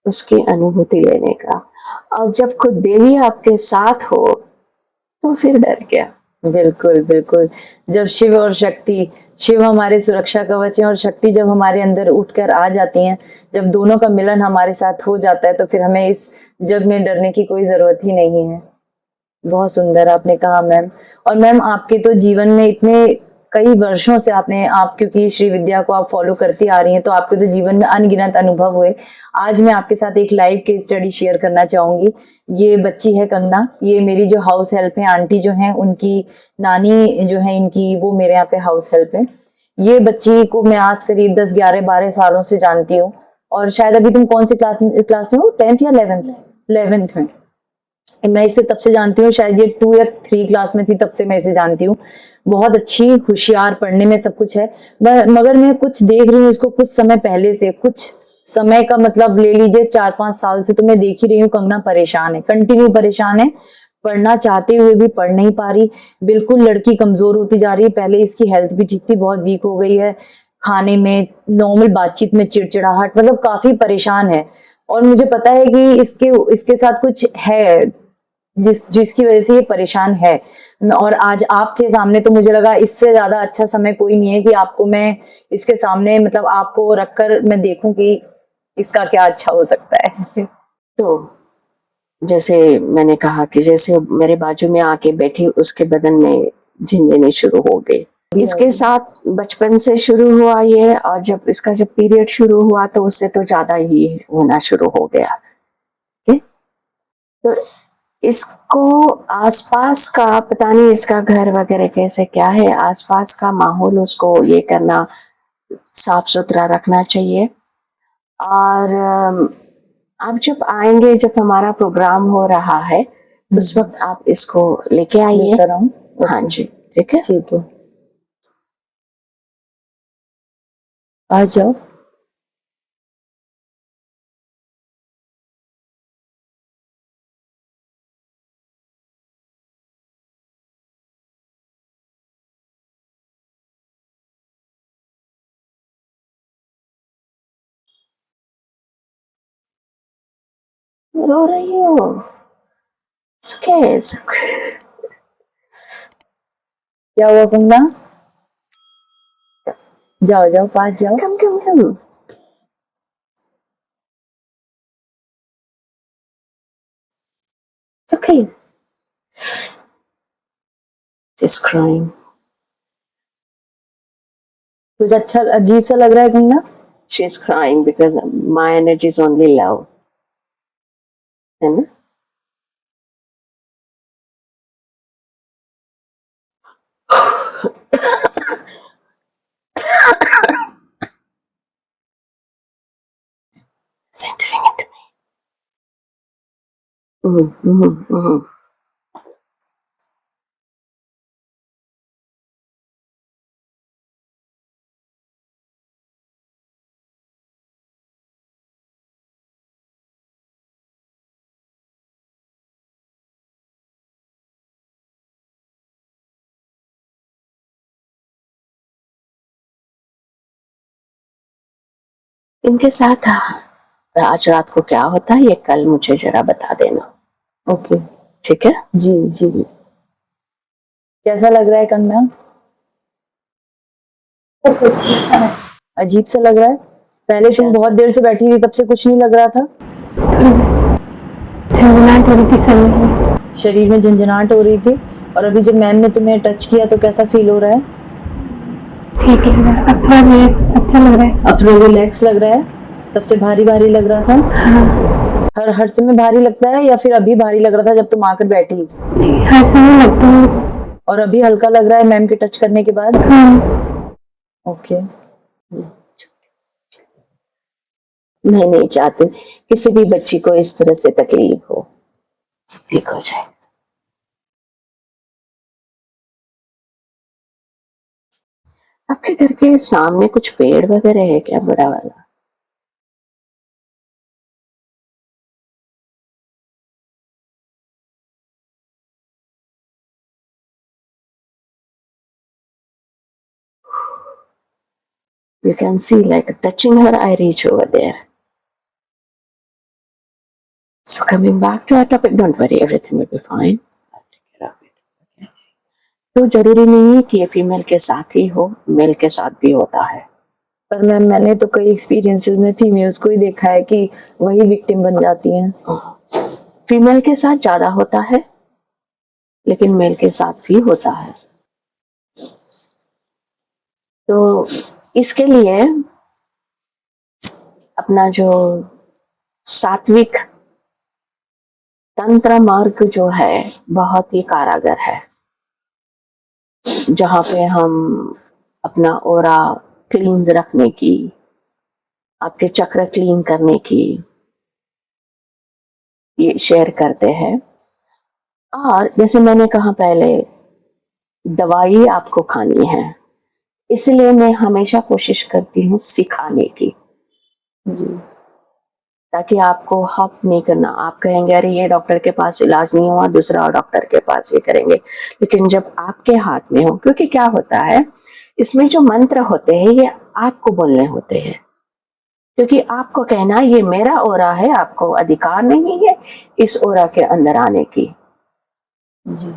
Speaker 1: उसकी अनुभूति लेने का। और जब खुद देवी आपके साथ हो तो फिर डर क्या।
Speaker 2: बिल्कुल बिल्कुल। जब शिव और शक्ति, शिव हमारे सुरक्षा कवच है और शक्ति जब हमारे अंदर उठकर आ जाती हैं, जब दोनों का मिलन हमारे साथ हो जाता है तो फिर हमें इस जग में डरने की कोई जरूरत ही नहीं है। बहुत सुंदर आपने कहा मैम। और मैम आपके तो जीवन में इतने कई वर्षों से आप क्योंकि श्री विद्या को आप फॉलो करती आ रही हैं तो आपके तो जीवन में अनगिनत अनुभव हुए। आज मैं आपके साथ एक लाइव केस स्टडी शेयर करना चाहूंगी। ये बच्ची है कंगना, ये मेरी जो हाउस हेल्प है आंटी जो है उनकी नानी जो है इनकी वो मेरे यहाँ पे हाउस हेल्प है। ये बच्ची को मैं आज करीब 10, 11, 12 सालों से जानती हूँ। और शायद अभी तुम कौन सी क्लास में हो? 10th या 11th में। मैं इसे तब से जानती हूँ, शायद ये 2 या 3 क्लास में थी तब से मैं इसे जानती हूँ। बहुत अच्छी, होशियार, पढ़ने में सब कुछ है। मगर मैं कुछ देख रही हूँ इसको कुछ समय पहले से, कुछ समय का मतलब ले लीजिए 4-5 साल से तो मैं देख ही रही हूँ कंगना परेशान है, कंटिन्यू परेशान है। पढ़ना चाहते हुए भी पढ़ नहीं पा रही। बिल्कुल लड़की कमजोर होती जा रही है। पहले इसकी हेल्थ भी ठीक थी, बहुत वीक हो गई है। खाने में, नॉर्मल बातचीत में चिड़चिड़ाहट, मतलब काफी परेशान है। और मुझे पता है कि इसके साथ कुछ है जिसकी वजह से ये परेशान है। और आज आप थे सामने तो मुझे लगा इससे ज्यादा अच्छा समय कोई नहीं है कि आपको मैं इसके सामने मतलब आपको रखकर मैं देखूं कि इसका क्या अच्छा हो सकता है।
Speaker 1: तो जैसे मैंने कहा कि जैसे मेरे बाजू में आके बैठी उसके बदन में झिनझिनी शुरू हो गई। इसके साथ बचपन से शुरू हुआ ये, और जब इसका पीरियड शुरू हुआ तो उससे तो ज्यादा ही होना शुरू हो गया। तो इसको आसपास का पता नहीं, इसका घर वगैरह कैसे क्या है, आसपास का माहौल उसको ये करना, साफ सुथरा रखना चाहिए। और आप जब आएंगे, जब हमारा प्रोग्राम हो रहा है उस वक्त आप इसको लेके आइए। हाँ जी, ठीक है,
Speaker 2: ठीक है, आ जाओ।
Speaker 1: रो रही हो? It's okay, it's okay.
Speaker 2: क्या हुआ कंगना? जाओ जाओ पास जाओ।
Speaker 1: Come. It's okay. She's crying.
Speaker 2: कुछ अच्छा अजीब सा लग रहा है Kangana?
Speaker 1: She's crying because my energy is only love. है ना? It's entering into me. Mm-hmm. इनके साथ आज रात को क्या होता है ये कल मुझे जरा बता देना।
Speaker 2: ओके
Speaker 1: ठीक है?
Speaker 2: जी जी। कैसा लग रहा है कंगना?
Speaker 3: सब कुछ अच्छा है।
Speaker 2: अजीब सा लग रहा है? पहले तुम बहुत देर से बैठी थी तब से कुछ नहीं लग रहा था?
Speaker 3: थोड़ी बस झंझनाहट हो रही थी शरीर में।
Speaker 2: शरीर में झंझनाहट हो रही थी। और अभी जब मैम ने तुम्हें टच किया तो कैसा फील हो रहा है?
Speaker 3: ठीक लग रहा है, अब थोड़ा रिलैक्स अच्छा लग रहा है।
Speaker 2: अब थोड़ा रिलैक्स लग रहा है? तब से भारी भारी लग रहा था?
Speaker 3: हाँ।
Speaker 2: हर समय भारी लगता है या फिर अभी भारी लग रहा था जब तुम आकर बैठी?
Speaker 3: नहीं, हर समय लगता है।
Speaker 2: और अभी हल्का लग रहा है मैम के टच करने के बाद?
Speaker 3: हाँ।
Speaker 2: ओके।
Speaker 1: मैं नहीं चाहती किसी भी बच्ची को इस तरह से तकलीफ हो। सब ठीक हो जाए। आपके घर के सामने कुछ पेड़ वगैरह है क्या बड़ा वाला? You can see like touching her, I reach over there. So coming back to our topic, don't worry, everything will be fine. I'll take care of it. Okay? तो जरूरी नहीं है कि ये फीमेल के साथ ही हो, मेल के साथ भी होता है।
Speaker 2: पर मैम मैंने तो कई एक्सपीरियंसेस में फीमेल्स को ही देखा है कि वही विक्टिम बन जाती हैं।
Speaker 1: फीमेल के साथ ज्यादा होता है लेकिन मेल के साथ भी होता है। तो इसके लिए अपना जो सात्विक तंत्र मार्ग जो है बहुत ही कारागर है, जहां पे हम अपना ओरा क्लीन रखने की, आपके चक्र क्लीन करने की ये शेयर करते हैं। और जैसे मैंने कहा पहले, दवाई आपको खानी है, इसलिए मैं हमेशा कोशिश करती हूँ सिखाने की
Speaker 2: जी।
Speaker 1: ताकि आपको हप नहीं करना। आप कहेंगे अरे ये डॉक्टर के पास इलाज नहीं हुआ, दूसरा डॉक्टर के पास ये करेंगे। लेकिन जब आपके हाथ में हो, क्योंकि क्या होता है इसमें जो मंत्र होते हैं ये आपको बोलने होते हैं, क्योंकि आपको कहना ये मेरा ओरा है, आपको अधिकार नहीं है इस ओरा के अंदर आने की।
Speaker 2: जी।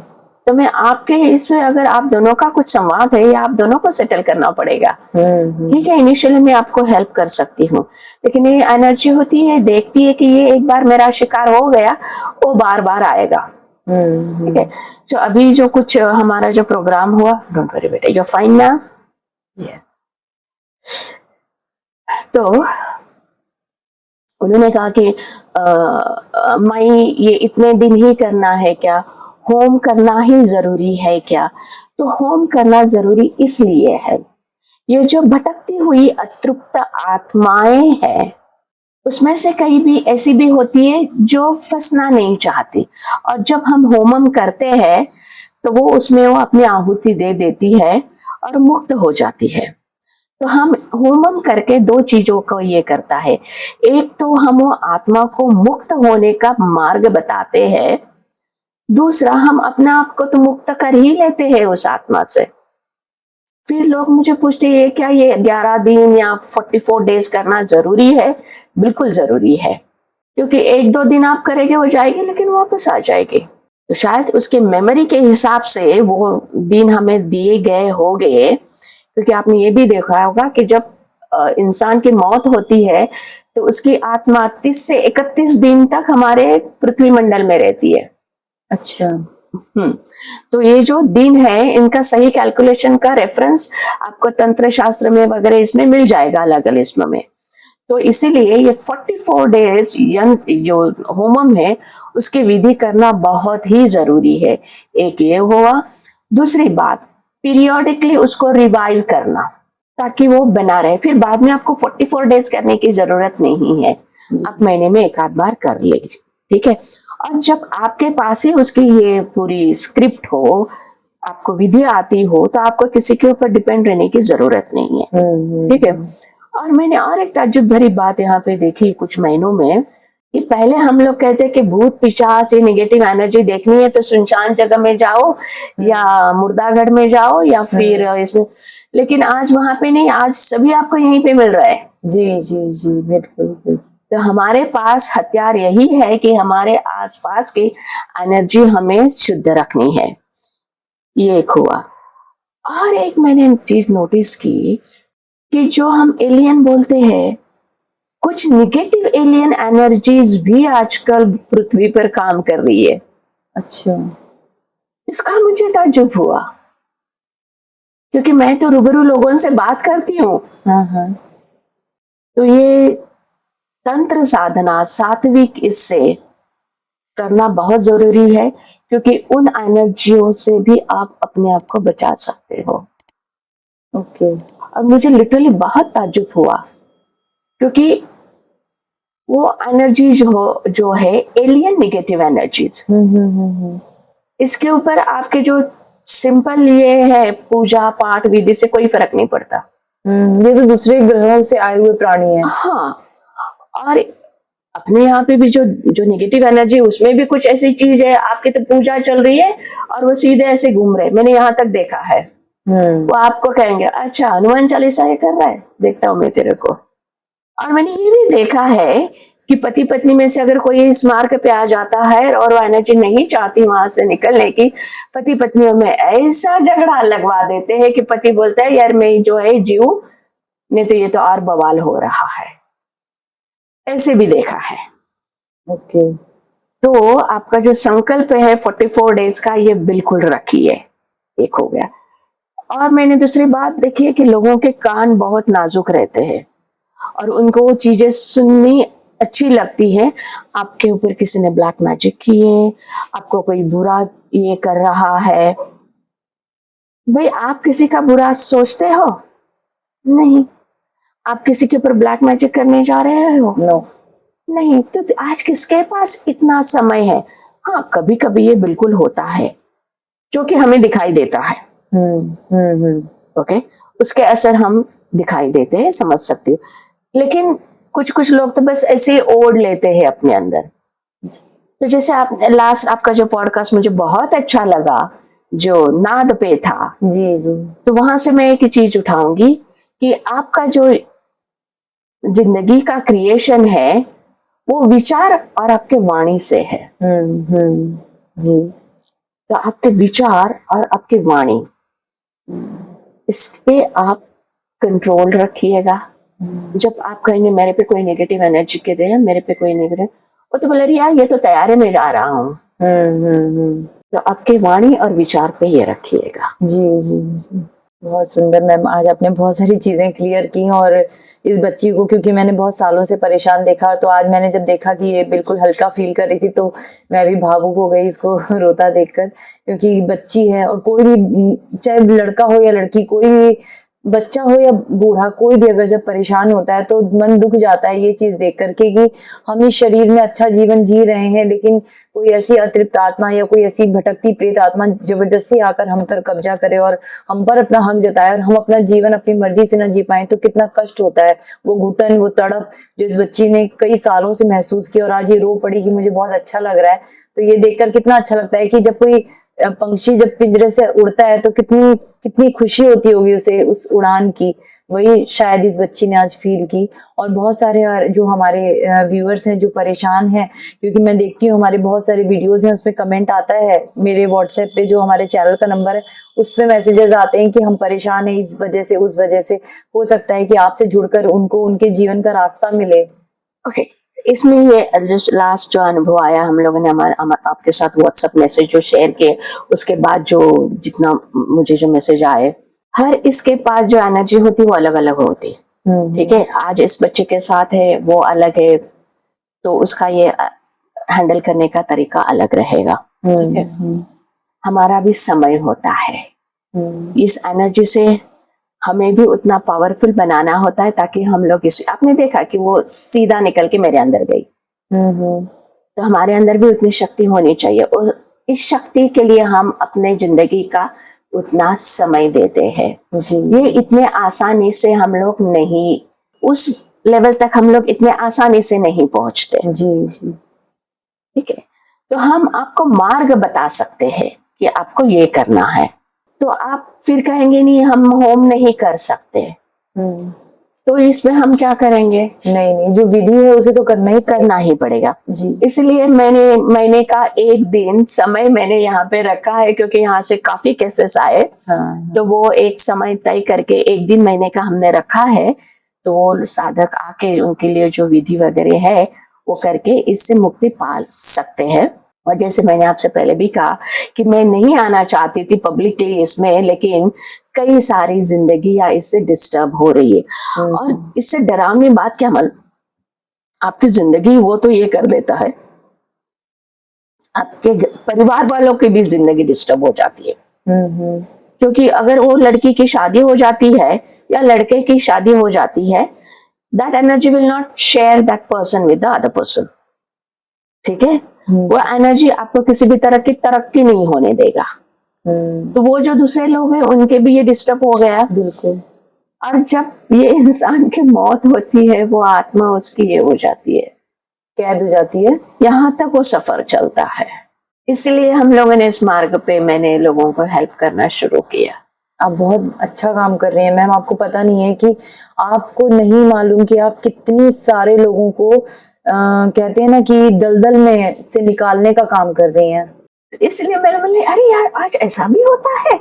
Speaker 1: तो मैं आपके इसमें अगर आप दोनों का कुछ संवाद है या आप दोनों को सेटल करना पड़ेगा। ठीक है, इनिशियली मैं आपको हेल्प कर सकती हूँ, लेकिन ये एनर्जी होती है, देखती है कि ये एक बार मेरा शिकार हो गया वो बार बार आएगा। ठीक है, तो अभी जो कुछ हमारा जो प्रोग्राम हुआ, डोंट वरी बेटा, यू फाइन ना। तो उन्होंने कहा कि माई ये इतने दिन ही करना है क्या, होम करना ही जरूरी है क्या? तो होम करना जरूरी इसलिए है, ये जो भटकती हुई अतृप्त आत्माएं हैं उसमें से कई भी ऐसी भी होती है जो फंसना नहीं चाहती, और जब हम होमम करते हैं तो वो उसमें वो अपनी आहुति दे देती है और मुक्त हो जाती है। तो हम होमम करके दो चीजों को ये करता है, एक तो हम वो आत्मा को मुक्त होने का मार्ग बताते हैं, दूसरा हम अपने आप को तो मुक्त कर ही लेते हैं उस आत्मा से। फिर लोग मुझे पूछते हैं क्या ये 11 दिन या 44 डेज करना जरूरी है? बिल्कुल जरूरी है। क्योंकि 1-2 दिन आप करेंगे वो जाएगी लेकिन वापस आ जाएगी। तो शायद उसके मेमोरी के हिसाब से वो दिन हमें दिए गए हो गए, क्योंकि आपने ये भी देखा होगा कि जब इंसान की मौत होती है तो उसकी आत्मा 30 से 31 दिन तक हमारे पृथ्वी मंडल में रहती है।
Speaker 2: अच्छा।
Speaker 1: तो ये जो दिन है इनका सही कैलकुलेशन का रेफरेंस आपको तंत्र शास्त्र में वगैरह इसमें मिल जाएगा अलग अलग इसमें में। तो इसीलिए ये 44 डेज जो होमम है उसकी विधि करना बहुत ही जरूरी है। एक ये हुआ। दूसरी बात, पीरियोडिकली उसको रिवाइव करना ताकि वो बना रहे। फिर बाद में आपको 44 डेज करने की जरूरत नहीं है, आप महीने में एक आध बार कर लीजिए, ठीक है। और जब आपके पास ही उसकी ये पूरी स्क्रिप्ट हो, आपको विधि आती हो, तो आपको किसी के ऊपर डिपेंड रहने की जरूरत नहीं है, ठीक है। और मैंने और एक ताज्जुब भरी बात यहाँ पे देखी कुछ महीनों में कि पहले हम लोग कहते कि भूत पिशाच ये नेगेटिव एनर्जी देखनी है तो सुनसान जगह में जाओ या मुर्दागढ़ में जाओ या फिर इसमें, लेकिन आज वहां पे नहीं, आज सभी आपको यहीं पे मिल रहा है।
Speaker 2: जी जी जी, बिल्कुल।
Speaker 1: तो हमारे पास हथियार यही है कि हमारे आसपास की एनर्जी हमें शुद्ध रखनी है। ये एक हुआ। और एक मैंने चीज नोटिस की कि जो हम एलियन बोलते हैं, कुछ निगेटिव एलियन एनर्जीज भी आजकल पृथ्वी पर काम कर रही है।
Speaker 2: अच्छा।
Speaker 1: इसका मुझे ताज्जुब हुआ क्योंकि मैं तो रूबरू लोगों से बात करती हूँ।
Speaker 2: हाँ।
Speaker 1: तो ये तंत्र साधना सात्विक इससे करना बहुत जरूरी है, क्योंकि उन एनर्जियों से भी आप अपने आप को बचा सकते हो।
Speaker 2: ओके।
Speaker 1: और मुझे लिटरली बहुत ताज्जुब हुआ क्योंकि वो एनर्जीज जो है एलियन नेगेटिव एनर्जीज, इसके ऊपर आपके जो सिंपल ये है पूजा पाठ विधि से कोई फर्क नहीं पड़ता।
Speaker 2: ये तो दूसरे ग्रहों से आए हुए प्राणी हैं।
Speaker 1: हाँ, और अपने यहाँ पे भी जो नेगेटिव एनर्जी उसमें भी कुछ ऐसी चीज है, आपकी तो पूजा चल रही है और वो सीधे ऐसे घूम रहे। मैंने यहाँ तक देखा है। वो आपको कहेंगे अच्छा हनुमान चालीसा ये कर रहा है, देखता हूँ मैं तेरे को। और मैंने ये भी देखा है कि पति पत्नी में से अगर कोई इस मार्ग पे आ जाता है और वो एनर्जी नहीं चाहती वहां से निकलने की, पति पत्नियों में ऐसा झगड़ा लगवा देते हैं कि पति बोलता है यार मैं जो है जीव, नहीं तो ये तो और बवाल हो रहा है। ऐसे भी देखा है।
Speaker 2: ओके।
Speaker 1: तो आपका जो संकल्प है 44 डेज का, ये बिल्कुल रखिए। एक हो गया। और मैंने दूसरी बात देखी है कि लोगों के कान बहुत नाजुक रहते हैं और उनको वो चीजें सुननी अच्छी लगती है। आपके ऊपर किसी ने ब्लैक मैजिक किए, आपको कोई बुरा ये कर रहा है, भाई आप किसी का बुरा सोचते हो? नहीं। आप किसी के ऊपर ब्लैक मैजिक करने जा रहे हो?
Speaker 2: नो।
Speaker 1: नहीं। तो आज किसके पास इतना समय है? हाँ, कभी कभी ये बिल्कुल होता है जो कि हमें दिखाई देता है। ओके, उसके असर हम दिखाई देते हैं, समझ सकती हूँ। लेकिन कुछ लोग तो बस ऐसे ही ओढ़ लेते हैं अपने अंदर। तो जैसे आप लास्ट आपका जो पॉडकास्ट मुझे बहुत अच्छा लगा जो नाद पे था,
Speaker 2: जी जी,
Speaker 1: तो वहां से मैं एक चीज उठाऊंगी कि आपका जो जिंदगी का क्रिएशन है वो विचार और आपके वाणी से है।
Speaker 2: जी।
Speaker 1: तो आपके विचार और आपकी वाणी, इस पे आप कंट्रोल रखिएगा। जब आप कहेंगे मेरे पे कोई नेगेटिव एनर्जी के दे, मेरे पे कोई नेगेटिव, वो तो बोले यार ये तो तैयारी में जा रहा हूँ। तो आपके वाणी और विचार पे ये रखिएगा।
Speaker 2: जी जी जी, बहुत सुंदर मैम। आज आपने बहुत सारी चीजें क्लियर की और इस बच्ची को, क्योंकि मैंने बहुत सालों से परेशान देखा, तो आज मैंने जब देखा कि ये बिल्कुल हल्का फील कर रही थी तो मैं भी भावुक हो गई इसको रोता देखकर, क्योंकि बच्ची है। और कोई भी, चाहे लड़का हो या लड़की, कोई भी बच्चा हो या बूढ़ा, कोई भी अगर जब परेशान होता है तो मन दुख जाता है ये चीज देख करके कि हम इस शरीर में अच्छा जीवन जी रहे हैं, लेकिन कोई ऐसी अतृप्त आत्मा या कोई ऐसी भटकती प्रेत आत्मा जबरदस्ती आकर हम पर कब्जा करे और हम पर अपना हक जताए और हम अपना जीवन अपनी मर्जी से न जी पाए, तो कितना कष्ट होता है। वो घुटन, वो तड़प जो इस बच्ची ने कई सालों से महसूस की और आज ये रो पड़ी कि मुझे बहुत अच्छा लग रहा है। तो ये देखकर कितना अच्छा लगता है कि जब कोई पंक्षी जब पिंजरे से उड़ता है तो कितनी खुशी होती होगी उसे, उस उड़ान की। वही शायद इस बच्ची ने आज फील की। और बहुत सारे जो हमारे व्यूअर्स हैं जो परेशान हैं, क्योंकि मैं देखती हूँ हमारे बहुत सारे वीडियोस हैं उसमें कमेंट आता है, मेरे व्हाट्सएप पे जो हमारे चैनल का नंबर है उस पे मैसेजेस आते हैं कि हम परेशान हैं इस वजह से उस वजह से। हो सकता है कि आपसे जुड़कर उनको उनके जीवन का रास्ता मिले।
Speaker 1: ओके, इसमें ये जस्ट लास्ट जो अनुभव आया, हम लोगों ने आपके साथ व्हाट्सएप मैसेज जो शेयर किए, उसके बाद जो जितना मुझे जो मैसेज आए, हर इसके पास जो एनर्जी होती वो अलग अलग होती। ठीक है, आज इस बच्चे के साथ है वो अलग है, तो उसका ये हैंडल करने का तरीका अलग रहेगा। ठीक है, हमारा भी समय होता है, इस एनर्जी से हमें भी उतना पावरफुल बनाना होता है ताकि हम लोग इस, आपने देखा कि वो सीधा निकल के मेरे अंदर गई, तो हमारे अंदर भी उतनी शक्ति होनी चाहिए, और इस शक्ति के लिए हम अपने जिंदगी का उतना समय देते हैं जी। ये इतने आसानी से हम लोग नहीं, उस लेवल तक हम लोग इतने आसानी से नहीं पहुंचते जी जी। ठीक है, तो हम आपको मार्ग बता सकते हैं कि आपको ये करना है, तो आप फिर कहेंगे नहीं हम होम नहीं कर सकते, तो इसमें हम क्या करेंगे? नहीं, जो विधि है उसे तो करना ही पड़ेगा जी। इसलिए मैंने महीने का एक दिन समय मैंने यहाँ पे रखा है, क्योंकि यहाँ से काफी केसेस आए। तो वो एक समय तय करके एक दिन महीने का हमने रखा है, तो साधक आके उनके लिए जो विधि वगैरह है वो करके इससे मुक्ति पा सकते हैं। और जैसे मैंने आपसे पहले भी कहा कि मैं नहीं आना चाहती थी पब्लिकली इसमें, लेकिन कई सारी जिंदगी या इससे डिस्टर्ब हो रही है। और इससे डरावनी बात क्या मालूम, आपकी जिंदगी वो तो ये कर देता है, आपके परिवार वालों की भी जिंदगी डिस्टर्ब हो जाती है। क्योंकि अगर वो लड़की की शादी हो जाती है या लड़के की शादी हो जाती है, that energy will not share that person with the other person. ठीक है, वो एनर्जी आपको किसी भी तरह की तरक्की नहीं होने देगा। तो वो जो दूसरे लोग हैं उनके भी ये डिस्टर्ब हो गया। बिल्कुल। और जब ये इंसान की मौत होती है, वो आत्मा उसकी ये हो जाती है, कैद हो जाती है, यहाँ तक वो सफर चलता है। इसलिए हम लोगों ने इस मार्ग पे मैंने लोगों को हेल्प करना शुरू किया। आप बहुत अच्छा काम कर रहे हैं मैम। आपको पता नहीं है कि आपको नहीं मालूम कि आप कितनी सारे लोगों को कहते हैं ना कि दलदल में से निकालने का काम कर रही हैं। इसलिए मैंने बोली अरे यार आज ऐसा भी होता है।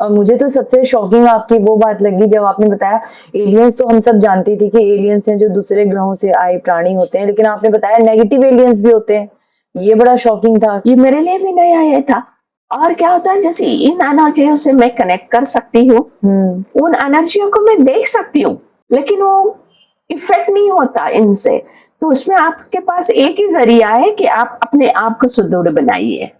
Speaker 1: और मुझे तो सबसे शॉकिंग आपकी वो बात लगी जब आपने बताया एलियंस, तो हम सब जानते थे कि एलियंस हैं जो दूसरे ग्रहों से आए प्राणी होते हैं, लेकिन आपने बताया नेगेटिव एलियंस भी होते हैं। ये बड़ा शॉकिंग था, ये मेरे लिए भी नया ये था। और क्या होता है, जैसे इन एनर्जियों से मैं कनेक्ट कर सकती हूँ, उन एनर्जियों को मैं देख सकती हूँ, लेकिन वो इफेक्ट नहीं होता इनसे। तो उसमें आपके पास एक ही जरिया है कि आप अपने आप को सुदृढ़ बनाइए।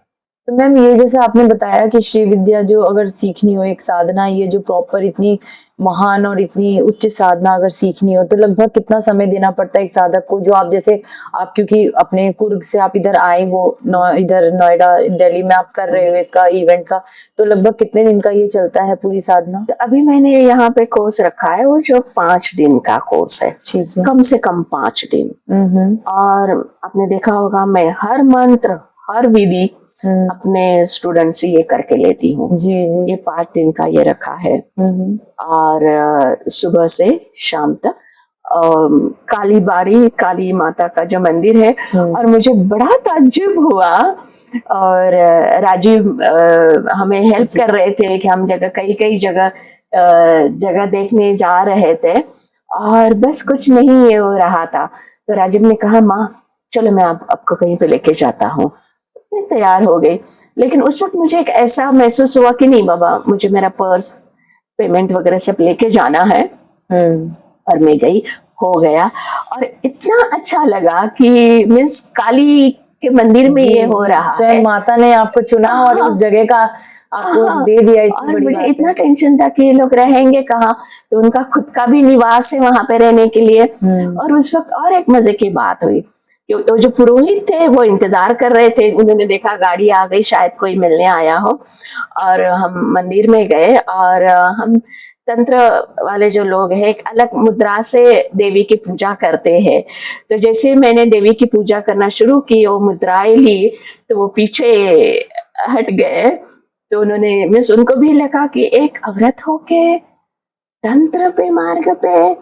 Speaker 1: तो मैम ये जैसे आपने बताया कि श्री विद्या जो अगर सीखनी हो एक साधना, ये जो प्रॉपर इतनी महान और इतनी उच्च साधना अगर सीखनी हो, तो लगभग कितना समय देना पड़ता है एक साधक को? जो आप जैसे आप क्योंकि अपने कुर्ग से आप इधर आए हो, इधर नोएडा दिल्ली में आप कर रहे हो इसका इवेंट का, तो लगभग कितने दिन का ये चलता है पूरी साधना? तो अभी मैंने यहाँ पे कोर्स रखा है वो जो 5 दिन का कोर्स है। ठीक है, कम से कम 5 दिन। और आपने देखा होगा मैं हर मंत्र हर विधि अपने स्टूडेंट से ये करके लेती हूँ जी जी। ये 5 दिन का ये रखा है। और सुबह से शाम तक काली बाड़ी काली माता का जो मंदिर है, और मुझे बड़ा ताज्जुब हुआ, और राजीव हमें हेल्प कर रहे थे कि हम कई जगह देखने जा रहे थे, और बस कुछ नहीं ये हो रहा था। तो राजीव ने कहा माँ चलो मैं आपको कहीं पे लेके जाता हूँ। मैं तैयार हो गई, लेकिन उस वक्त मुझे एक ऐसा महसूस हुआ कि नहीं बाबा, मुझे मेरा पर्स पेमेंट वगैरह सब लेके जाना है। और मैं गई, हो गया, और इतना अच्छा लगा कि मीन्स काली के मंदिर में ये हो रहा है। माता ने आपको चुना और उस जगह का आपको दे दिया। और मुझे इतना टेंशन था कि ये लोग रहेंगे कहाँ, तो उनका खुद का भी निवास है वहां पे रहने के लिए। और उस वक्त और एक मजे की बात हुई, जो पुरोहित थे वो इंतजार कर रहे थे, उन्होंने देखा गाड़ी आ गई, शायद कोई मिलने आया हो, और हम मंदिर में गए। और हम तंत्र वाले जो लोग हैं एक अलग मुद्रा से देवी की पूजा करते हैं। तो जैसे मैंने देवी की पूजा करना शुरू की, वो मुद्राएं ली, तो वो पीछे हट गए। तो उन्होंने उनको भी लगा कि एक औरत होके तंत्र पे, मार्ग पे,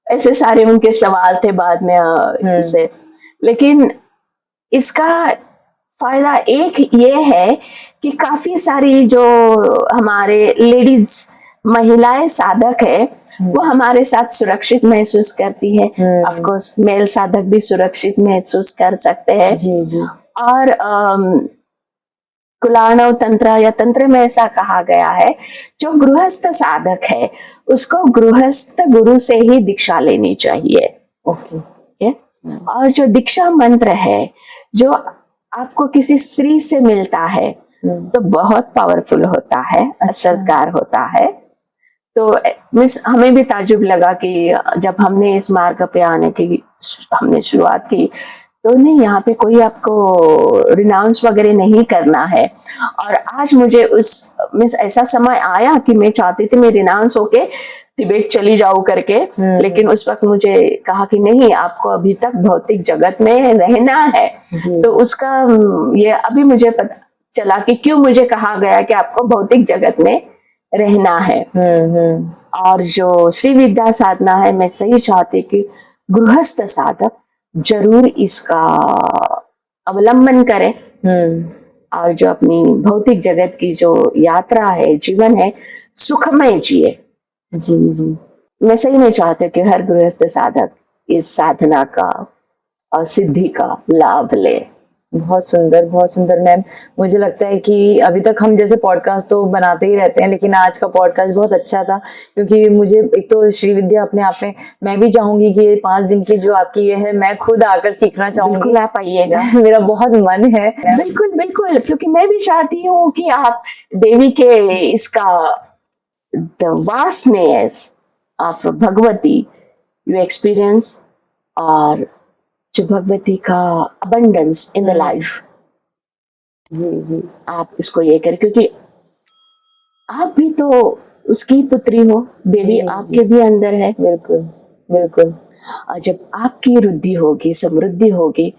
Speaker 1: ऐसे सारे उनके सवाल थे बाद में इसे। लेकिन इसका फायदा एक ये है कि काफी सारी जो हमारे लेडीज महिलाएं साधक है वो हमारे साथ सुरक्षित महसूस करती है। ऑफ कोर्स मेल साधक भी सुरक्षित महसूस कर सकते हैं।
Speaker 2: जी जी।
Speaker 1: और कुलाणव तंत्र या तंत्र में ऐसा कहा गया है, जो गृहस्थ साधक है उसको गृहस्थ गुरु से ही दीक्षा लेनी चाहिए।
Speaker 2: ओके।
Speaker 1: और जो दीक्षा मंत्र है जो आपको किसी स्त्री से मिलता है तो बहुत पावरफुल होता है, असरकार होता है। तो मिस हमें भी ताजुब लगा कि जब हमने इस मार्ग पे आने की हमने शुरुआत की तो नहीं, यहाँ पे कोई आपको रिनाउंस वगैरह नहीं करना है। और आज मुझे उस मिस ऐसा समय आया कि मैं चाहती थी मैं रिनाउंस होके तिब्बत चली जाऊं करके, लेकिन उस वक्त मुझे कहा कि नहीं, आपको अभी तक भौतिक जगत में रहना है। तो उसका ये अभी मुझे पता चला कि क्यों मुझे कहा गया कि आपको भौतिक जगत में रहना है। और जो श्री विद्या साधना है, मैं सही चाहती कि गृहस्थ साधक जरूर इसका अवलंबन करें और जो अपनी भौतिक जगत की जो यात्रा है, जीवन है, सुखमय जिए।
Speaker 2: जी जी।
Speaker 1: मैं सही में चाहती कि हर गृहस्थ साधक इस साधना का और सिद्धि का लाभ ले।
Speaker 2: बहुत सुंदर मैम। मुझे लगता है कि अभी तक हम जैसे पॉडकास्ट तो बनाते ही रहते हैं, लेकिन आज का पॉडकास्ट बहुत अच्छा था, क्योंकि मुझे एक तो श्री विद्या अपने आप में, मैं भी चाहूंगी कि ये 5 दिन की जो आपकी ये है, मैं खुद आकर सीखना चाहूंगी।
Speaker 1: बिल्कुल आप आइएगा,
Speaker 2: मेरा बहुत मन है।
Speaker 1: बिल्कुल बिल्कुल, क्योंकि मैं भी चाहती हूँ कि आप देवी के इसका the vastness of Bhagwati you experience, और जो भगवती का abundance in the life,
Speaker 2: जी जी,
Speaker 1: आप इसको ये करें, क्योंकि आप भी तो उसकी पुत्री हो, देवी आपके भी अंदर है।
Speaker 2: बिल्कुल बिल्कुल।
Speaker 1: और जब आपकी रुद्धि होगी, समृद्धि होगी,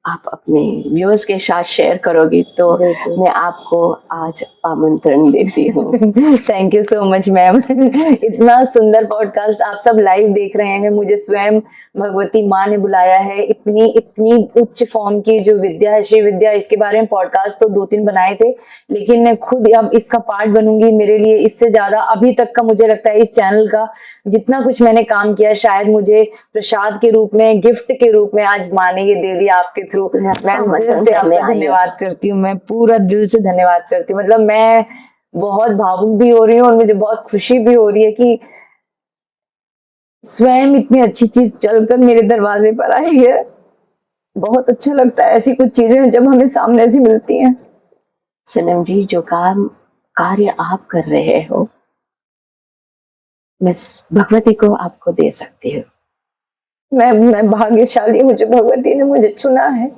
Speaker 1: आप अपने व्यूअर्स के साथ शेयर करोगी, तो मैं आपको आज आमंत्रण देती हूँ।
Speaker 2: Thank you so much ma'am. इतना सुंदर पॉडकास्ट आप सब लाइव देख रहे हैं। मुझे स्वयं भगवती माँ ने बुलाया है। इतनी उच्च फॉर्म की जो विद्या है, श्री विद्या, इसके बारे में पॉडकास्ट तो 2-3 बनाए थे, लेकिन खुद अब इसका पार्ट बनूंगी। मेरे लिए इससे ज्यादा अभी तक का मुझे लगता है इस चैनल का जितना कुछ मैंने काम किया, शायद मुझे प्रसाद के रूप में, गिफ्ट के रूप में आज माँ ने ये दे दिया आपके थ्रू। मैं दिल से आपका धन्यवाद करती हूँ, मैं पूरा दिल से धन्यवाद करती हूँ। मतलब मैं बहुत भावुक भी हो रही हूँ और मुझे बहुत खुशी भी हो रही है कि स्वयं इतनी अच्छी चीज चलकर मेरे दरवाजे पर आई है। बहुत अच्छा लगता है ऐसी कुछ चीजें जब हमें सामने से मिलती हैं।
Speaker 1: सनम जी, जो कार्य आप कर रहे हो, मैं भगवती को आपको दे सकती हूँ।
Speaker 2: मैं भाग्यशाली हूँ जो भगवती ने मुझे चुना है।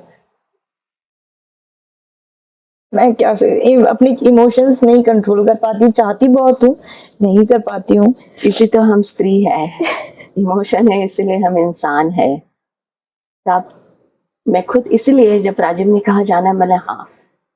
Speaker 2: मैं क्या से अपने इमोशंस नहीं कंट्रोल कर पाती, चाहती बहुत हूँ, नहीं कर पाती हूँ।
Speaker 1: इसी तो हम स्त्री है, इमोशन है, इसलिए हम इंसान है। तब मैं खुद इसलिए जब राजीव ने कहा जाना, मैंने हाँ,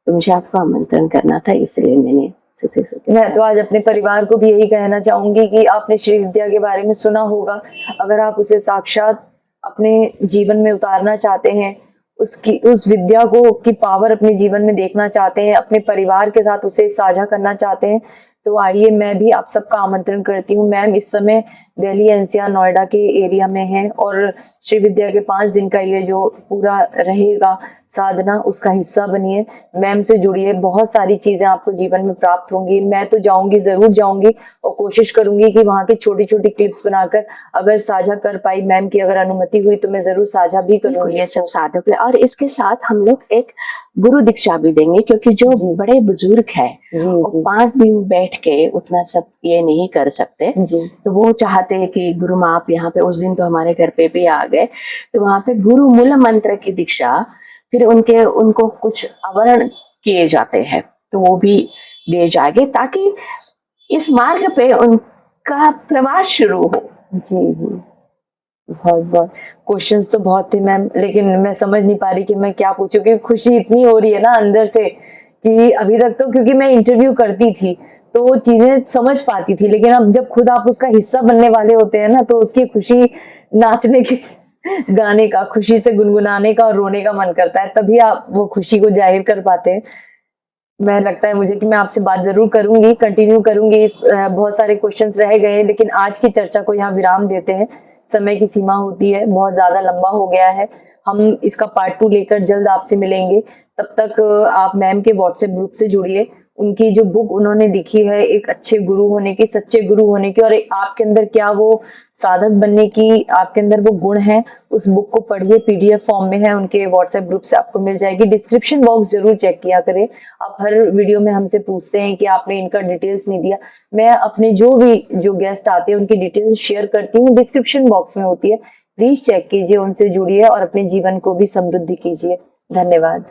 Speaker 1: तो मुझे आपको आमंत्रण करना था, इसलिए मैंने सीधे
Speaker 2: मैं तो आज अपने परिवार को भी यही कहना चाहूंगी कि आपने श्री विद्या के बारे में सुना होगा, अगर आप उसे साक्षात अपने जीवन में उतारना चाहते हैं, उस विद्या को की पावर अपने जीवन में देखना चाहते हैं, अपने परिवार के साथ उसे साझा करना चाहते हैं, तो आइए, मैं भी आप सबका आमंत्रण करती हूँ। मैम इस समय दिल्ली एनसीआर नोएडा के एरिया में है और श्री विद्या के 5 दिन का ये जो पूरा रहेगा साधना, उसका हिस्सा बनिए, मैम से जुड़िए, बहुत सारी चीजें आपको जीवन में प्राप्त होंगी। मैं तो जाऊंगी, जरूर जाऊंगी और कोशिश करूंगी कि वहाँ की छोटी छोटी क्लिप्स बनाकर अगर साझा कर पाई, मैम की अगर अनुमति हुई तो मैं जरूर साझा भी करूंगी
Speaker 1: ये सब साधक। और इसके साथ हम लोग एक गुरु दीक्षा भी देंगे, क्योंकि जो बड़े बुजुर्ग है वो 5 दिन बैठ के उतना सब ये नहीं कर सकते, तो वो चाहते हैं कि गुरु माँ आप यहाँ पे, उस दिन तो हमारे घर पे भी आ गए, तो वहाँ पे गुरु मूल मंत्र की दीक्षा, फिर उनको कुछ आवरण किए जाते हैं, तो वो भी दिए जाएंगे, ताकि इस मार्ग पे उनका प्रवास शुरू हो।
Speaker 2: जी जी। बहुत क्वेश्चंस तो बहुत थे मैम, लेकिन मैं समझ नहीं पा रही कि मैं क्या पूछूं, क्योंकि खुशी इतनी हो रही है ना अंदर से कि अभी तक तो क्योंकि मैं इंटरव्यू करती थी तो वो चीजें समझ पाती थी, लेकिन अब जब खुद आप उसका हिस्सा बनने वाले होते हैं ना, तो उसकी खुशी नाचने की गाने का, खुशी से गुनगुनाने का और रोने का मन करता है, तभी आप वो खुशी को जाहिर कर पाते हैं। मैं लगता है मुझे कि मैं आपसे बात जरूर करूंगी, कंटिन्यू करूंगी। बहुत सारे क्वेश्चंस रह गए हैं, लेकिन आज की चर्चा को यहाँ विराम देते हैं। समय की सीमा होती है, बहुत ज्यादा लंबा हो गया है। हम इसका पार्ट 2 लेकर जल्द आपसे मिलेंगे। तब तक आप मैम के व्हाट्सएप ग्रुप से जुड़िए। उनकी जो बुक उन्होंने लिखी है एक अच्छे गुरु होने की, सच्चे गुरु होने की, और आपके अंदर क्या वो साधक बनने की आपके अंदर वो गुण है, उस बुक को पढ़िए। पीडीएफ फॉर्म में है, उनके व्हाट्सएप ग्रुप से आपको मिल जाएगी। डिस्क्रिप्शन बॉक्स जरूर चेक किया करें। आप हर वीडियो में हमसे पूछते हैं कि आपने इनका डिटेल्स नहीं दिया। मैं अपने जो गेस्ट आते हैं उनकी डिटेल्स शेयर करती हूँ, डिस्क्रिप्शन बॉक्स में होती है। प्लीज चेक कीजिए, उनसे जुड़िए और अपने जीवन को भी समृद्ध कीजिए। धन्यवाद।